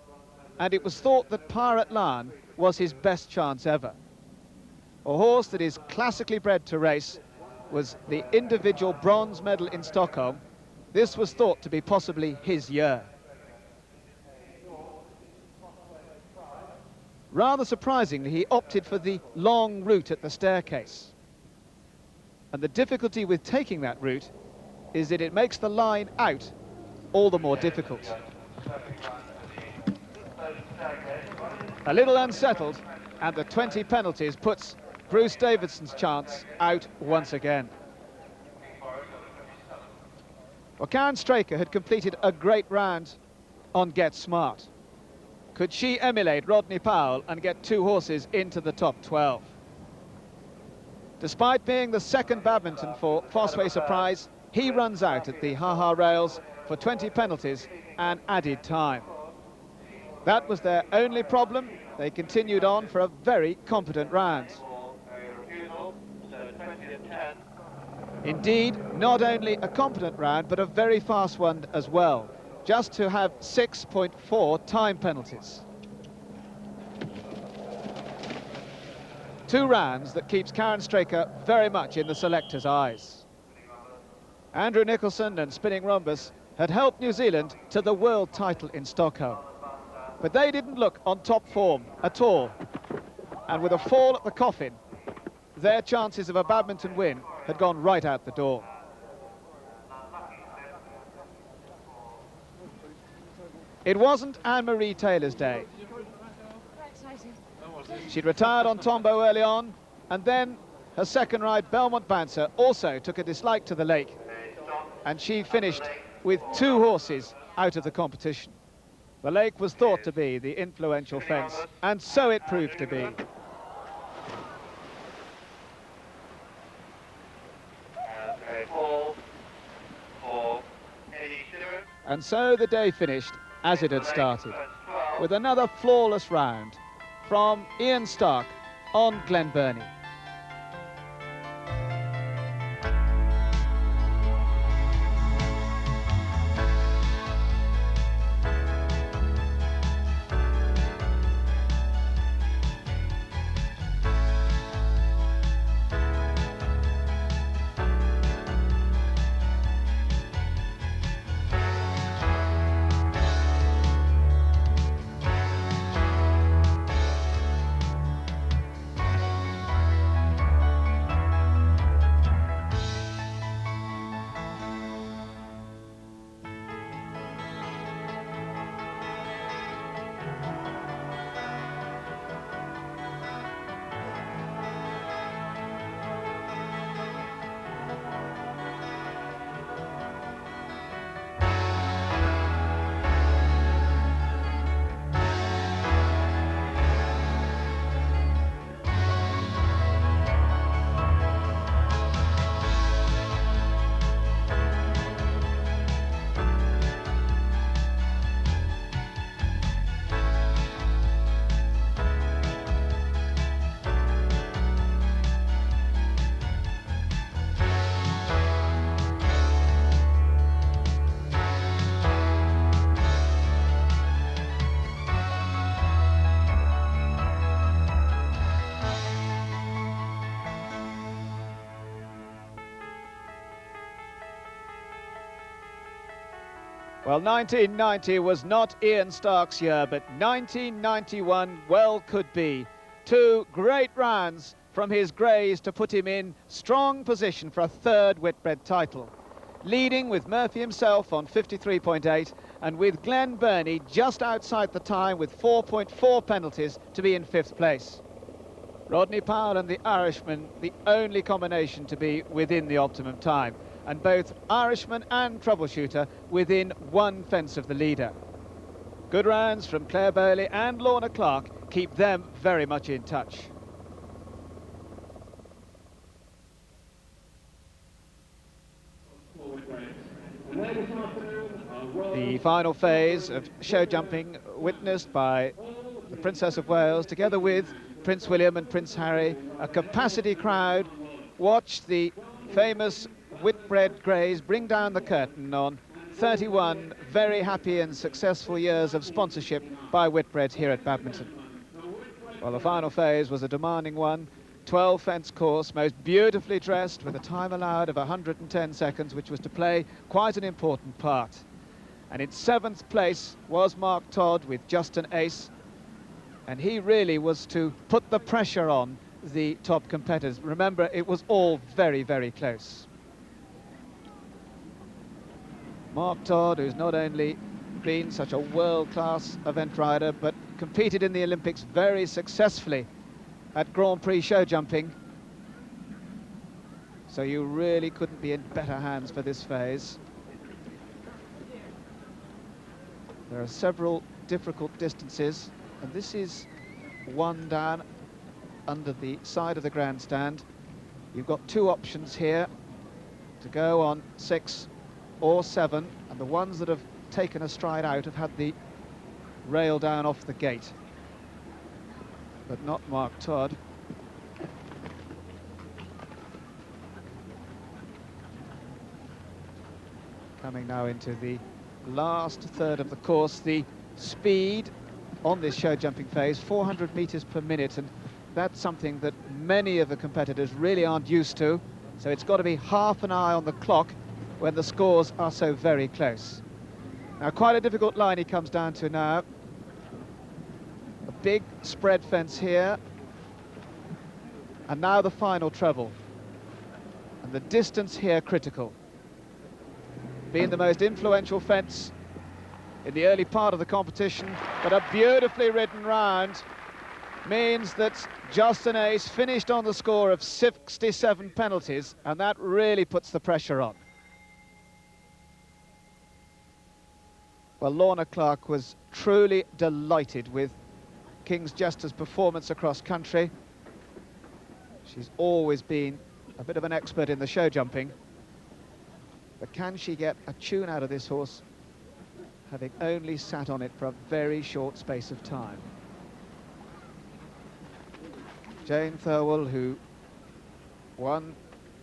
and it was thought that Pirate Lion was his best chance ever. A horse that is classically bred to race, was the individual bronze medal in Stockholm. This was thought to be possibly his year. Rather surprisingly, he opted for the long route at the staircase. And the difficulty with taking that route is that it makes the line out all the more difficult. A little unsettled, and the 20 penalties puts Bruce Davidson's chance out once again. Well, Karen Straker had completed a great round on Get Smart. Could she emulate Rodney Powell and get 2 horses into the top 12? Despite being the second badminton for Fossway Surprise, he runs out at the Ha-Ha rails for 20 penalties and added time. That was their only problem. They continued on for a very competent round. Indeed, not only a competent round, but a very fast one as well, just to have 6.4 time penalties. 2 rounds that keeps Karen Straker very much in the selectors' eyes. Andrew Nicholson and Spinning Rhombus had helped New Zealand to the world title in Stockholm. But they didn't look on top form at all. And with a fall at the coffin, their chances of a badminton win had gone right out the door. It wasn't Anne-Marie Taylor's day. She'd retired on Tombeau early on, and then her second ride, Belmont Bouncer, also took a dislike to the lake, and she finished with 2 horses out of the competition. The lake was thought to be the influential fence, and so it proved to be. And so the day finished as it had started, with another flawless round from Ian Stark on Glen Burnie. Well, 1990 was not Ian Stark's year, but 1991 well could be. 2 great rounds from his greys to put him in strong position for a 3rd Whitbread title. Leading with Murphy himself on 53.8 and with Glen Burnie just outside the time with 4.4 penalties to be in 5th place. Rodney Powell and the Irishman, the only combination to be within the optimum time, and both Irishman and Troubleshooter within 1 fence of the leader. Good rounds from Claire Bowley and Lorna Clark keep them very much in touch. The final phase of show jumping witnessed by the Princess of Wales together with Prince William and Prince Harry. A capacity crowd watched the famous Whitbread greys bring down the curtain on 31 very happy and successful years of sponsorship by Whitbread here at Badminton. Well, the final phase was a demanding one. 12 fence course, most beautifully dressed, with a time allowed of 110 seconds, which was to play quite an important part. And in 7th place was Mark Todd with just an ace, and he really was to put the pressure on the top competitors. Remember, it was all very, very close. Mark Todd, who's not only been such a world-class event rider, but competed in the Olympics very successfully at Grand Prix show jumping. So you really couldn't be in better hands for this phase. There are several difficult distances, and this is one down under the side of the grandstand. You've got 2 options here to go on 6 or 7, and the ones that have taken a stride out have had the rail down off the gate, but not Mark Todd. Coming now into the last third of the course, the speed on this show jumping phase, 400 meters per minute, and that's something that many of the competitors really aren't used to, so it's got to be half an eye on the clock when the scores are so very close. Now, quite a difficult line he comes down to now. A big spread fence here, and now the final treble, and the distance here critical. Being the most influential fence in the early part of the competition, but a beautifully ridden round means that Just an Ace finished on the score of 67 penalties, and that really puts the pressure on. Well, Lorna Clark was truly delighted with King's Jester's performance across country. She's always been a bit of an expert in the show jumping, but can she get a tune out of this horse, having only sat on it for a very short space of time? Jane Thirlwell, who won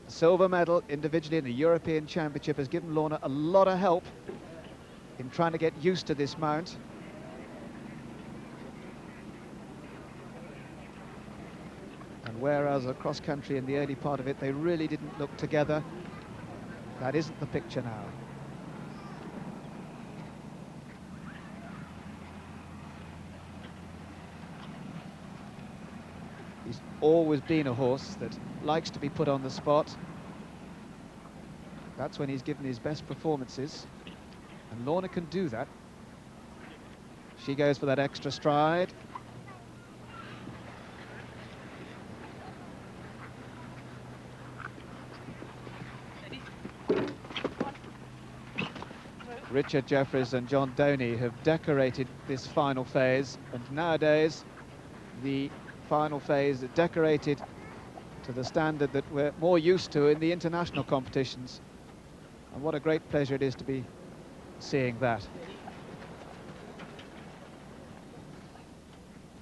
a silver medal individually in the European Championship, has given Lorna a lot of help in trying to get used to this mount. And whereas across country in the early part of it they really didn't look together, that isn't the picture now. He's always been a horse that likes to be put on the spot. That's when he's given his best performances, and Lorna can do that. She goes for that extra stride. Richard Jeffries and John Doney have decorated this final phase, and nowadays the final phase is decorated to the standard that we're more used to in the international competitions. And what a great pleasure it is to be seeing that.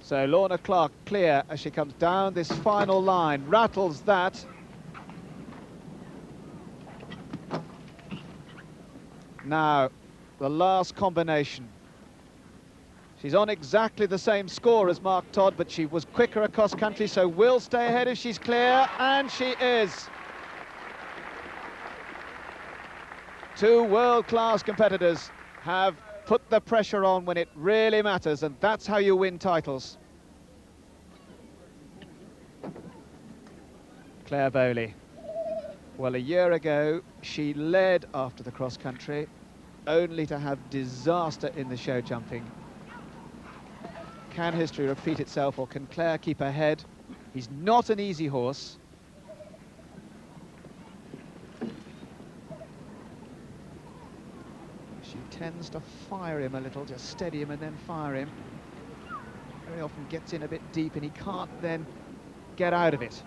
So Lorna Clark clear as she comes down this final line, rattles that. Now, the last combination. She's on exactly the same score as Mark Todd, but she was quicker across country, so will stay ahead if she's clear, and she is. 2 world-class competitors have put the pressure on when it really matters, and that's how you win titles. Claire Bowley. Well, a year ago, she led after the cross-country, only to have disaster in the show jumping. Can history repeat itself, or can Claire keep ahead? He's not an easy horse. She tends to fire him a little, just steady him and then fire him. Very often gets in a bit deep and he can't then get out of it.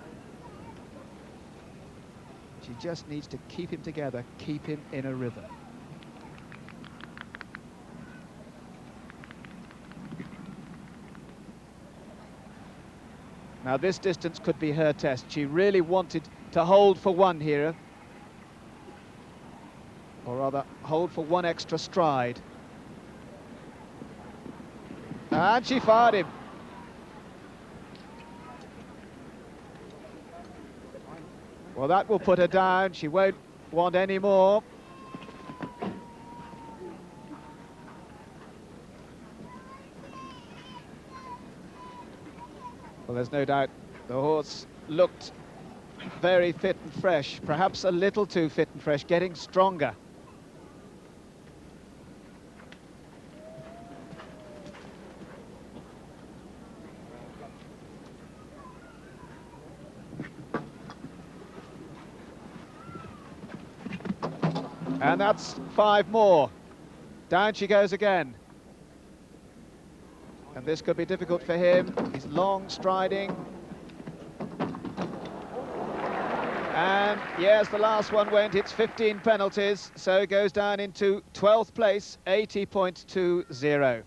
She just needs to keep him together, keep him in a rhythm. Now this distance could be her test. She really wanted to hold for one here, or rather hold for one extra stride. And she fired him. Well, that will put her down. She won't want any more. Well, there's no doubt the horse looked very fit and fresh, perhaps a little too fit and fresh, getting stronger. And that's 5 more. Down she goes again. And this could be difficult for him. He's long striding. And yes, the last one went. It's 15 penalties, so it goes down into 12th place, 80.20.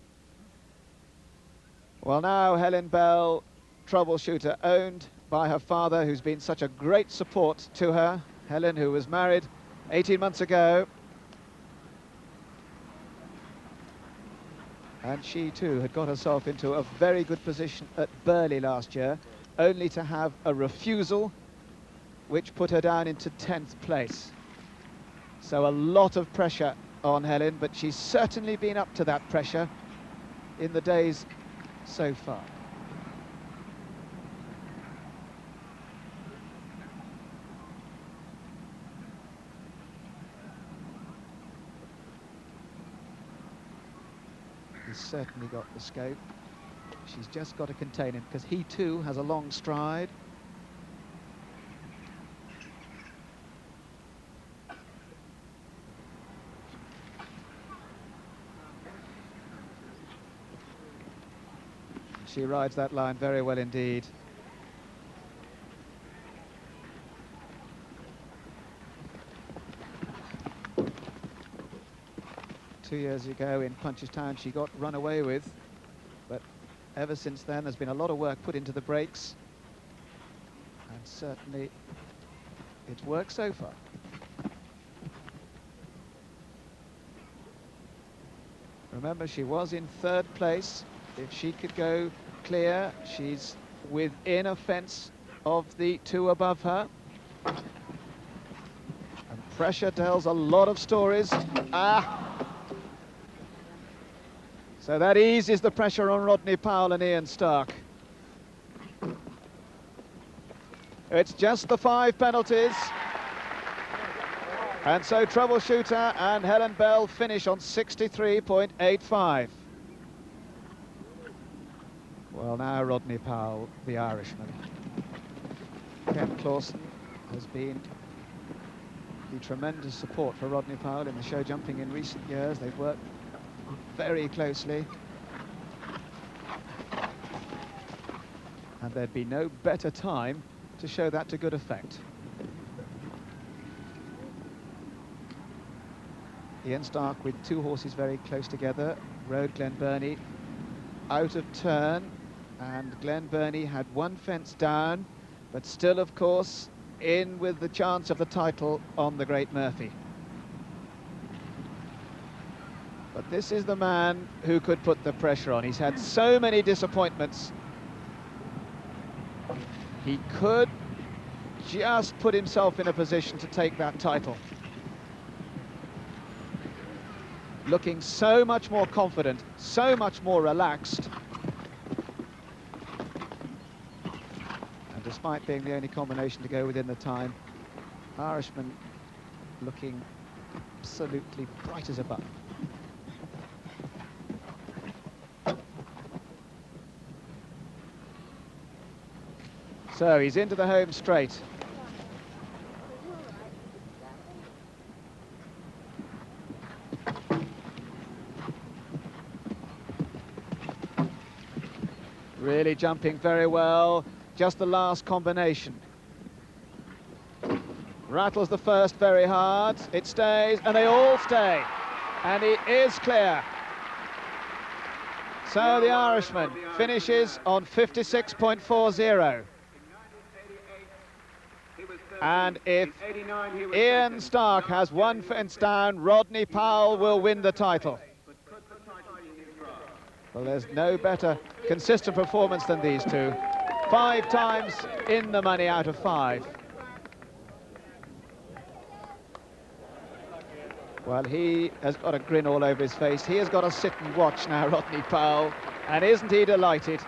Well, now Helen Bell, troubleshooter, owned by her father, who's been such a great support to her. Helen, who was married 18 months ago. And she too had got herself into a very good position at Burghley last year, only to have a refusal which put her down into 10th place. So a lot of pressure on Helen, but she's certainly been up to that pressure in the days so far. He's certainly got the scope. She's just got to contain him, because he too has a long stride. She rides that line very well indeed. Two years ago in Punchestown she got run away with, but ever since then there's been a lot of work put into the brakes, and certainly it's worked so far. Remember, she was in 3rd place. If she could go clear, she's within a fence of the 2 above her. And pressure tells a lot of stories. So that eases the pressure on Rodney Powell and Ian Stark. It's just the 5 penalties. And so Troubleshooter and Helen Bell finish on 63.85. Well, now Rodney Powell, the Irishman. Ken Clausen has been the tremendous support for Rodney Powell in the show jumping in recent years. They've worked very closely. And there'd be no better time to show that to good effect. Ian Stark with 2 horses very close together, rode Glen Burnie out of turn, and Glen Burnie had 1 fence down, but still, of course, in with the chance of the title on the Great Murphy. But this is the man who could put the pressure on. He's had so many disappointments. He could just put himself in a position to take that title. Looking so much more confident, so much more relaxed. And despite being the only combination to go within the time, Irishman looking absolutely bright as a button. So he's into the home straight. Really jumping very well, just the last combination. Rattles the first very hard, it stays, and they all stay. And he is clear. So the Irishman finishes on 56.40. And if Ian Stark has 1 fence down, Rodney Powell will win the title. Well, there's no better consistent performance than these two. 5 times in the money out of 5. Well, he has got a grin all over his face. He has got to sit and watch now, Rodney Powell, and isn't he delighted?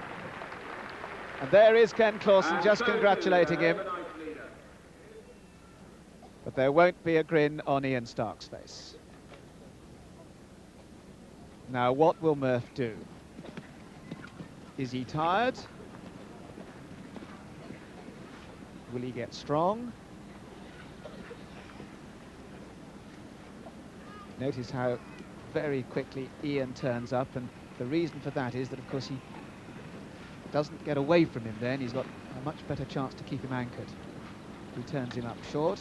And there is Ken Clausen just congratulating him. But there won't be a grin on Ian Stark's face. Now, what will Murph do? Is he tired? Will he get strong? Notice how very quickly Ian turns up, and the reason for that is that, of course, he doesn't get away from him then. He's got a much better chance to keep him anchored. He turns him up short.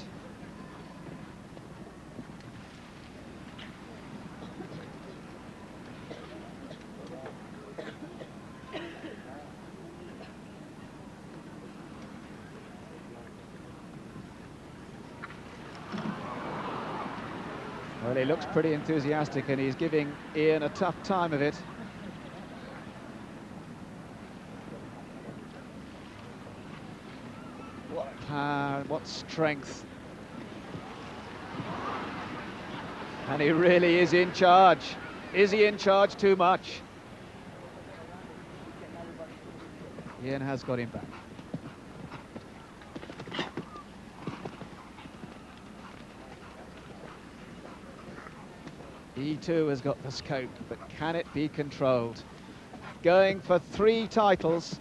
Well, he looks pretty enthusiastic, and he's giving Ian a tough time of it. What power, what strength. And he really is in charge. Is he in charge too much? Ian has got him back. He too has got the scope, but can it be controlled? Going for 3 titles.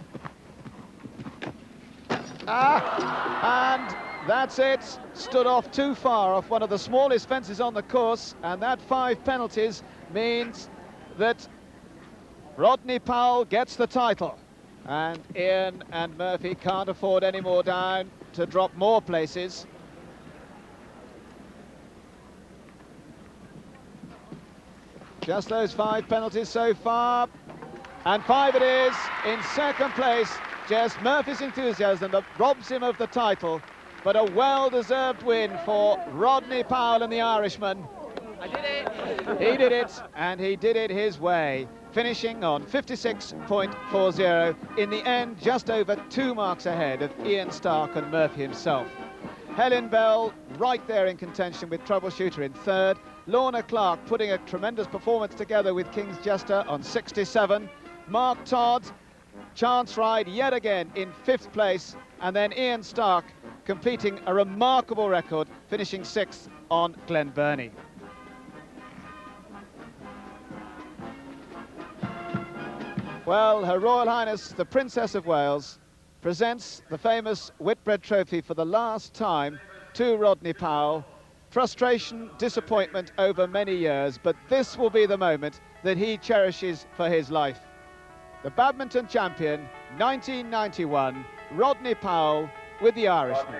And that's it. Stood off too far off one of the smallest fences on the course, and that 5 penalties means that Rodney Powell gets the title. And Ian and Murphy can't afford any more down to drop more places. Just those 5 penalties so far, and 5 it is in second place. Just Murphy's enthusiasm that robs him of the title, but a well-deserved win for Rodney Powell and the Irishman. I did it! He did it, and he did it his way, finishing on 56.40. In the end, just over 2 marks ahead of Ian Stark and Murphy himself. Helen Bell right there in contention with Troubleshooter in 3rd. Lorna Clark putting a tremendous performance together with King's Jester on 67. Mark Todd, chance ride yet again in 5th place. And then Ian Stark completing a remarkable record, finishing 6th on Glen Burnie. Well, Her Royal Highness, the Princess of Wales, presents the famous Whitbread Trophy for the last time to Rodney Powell. Frustration, disappointment over many years, but this will be the moment that he cherishes for his life. The badminton champion, 1991, Rodney Powell with the Irishman.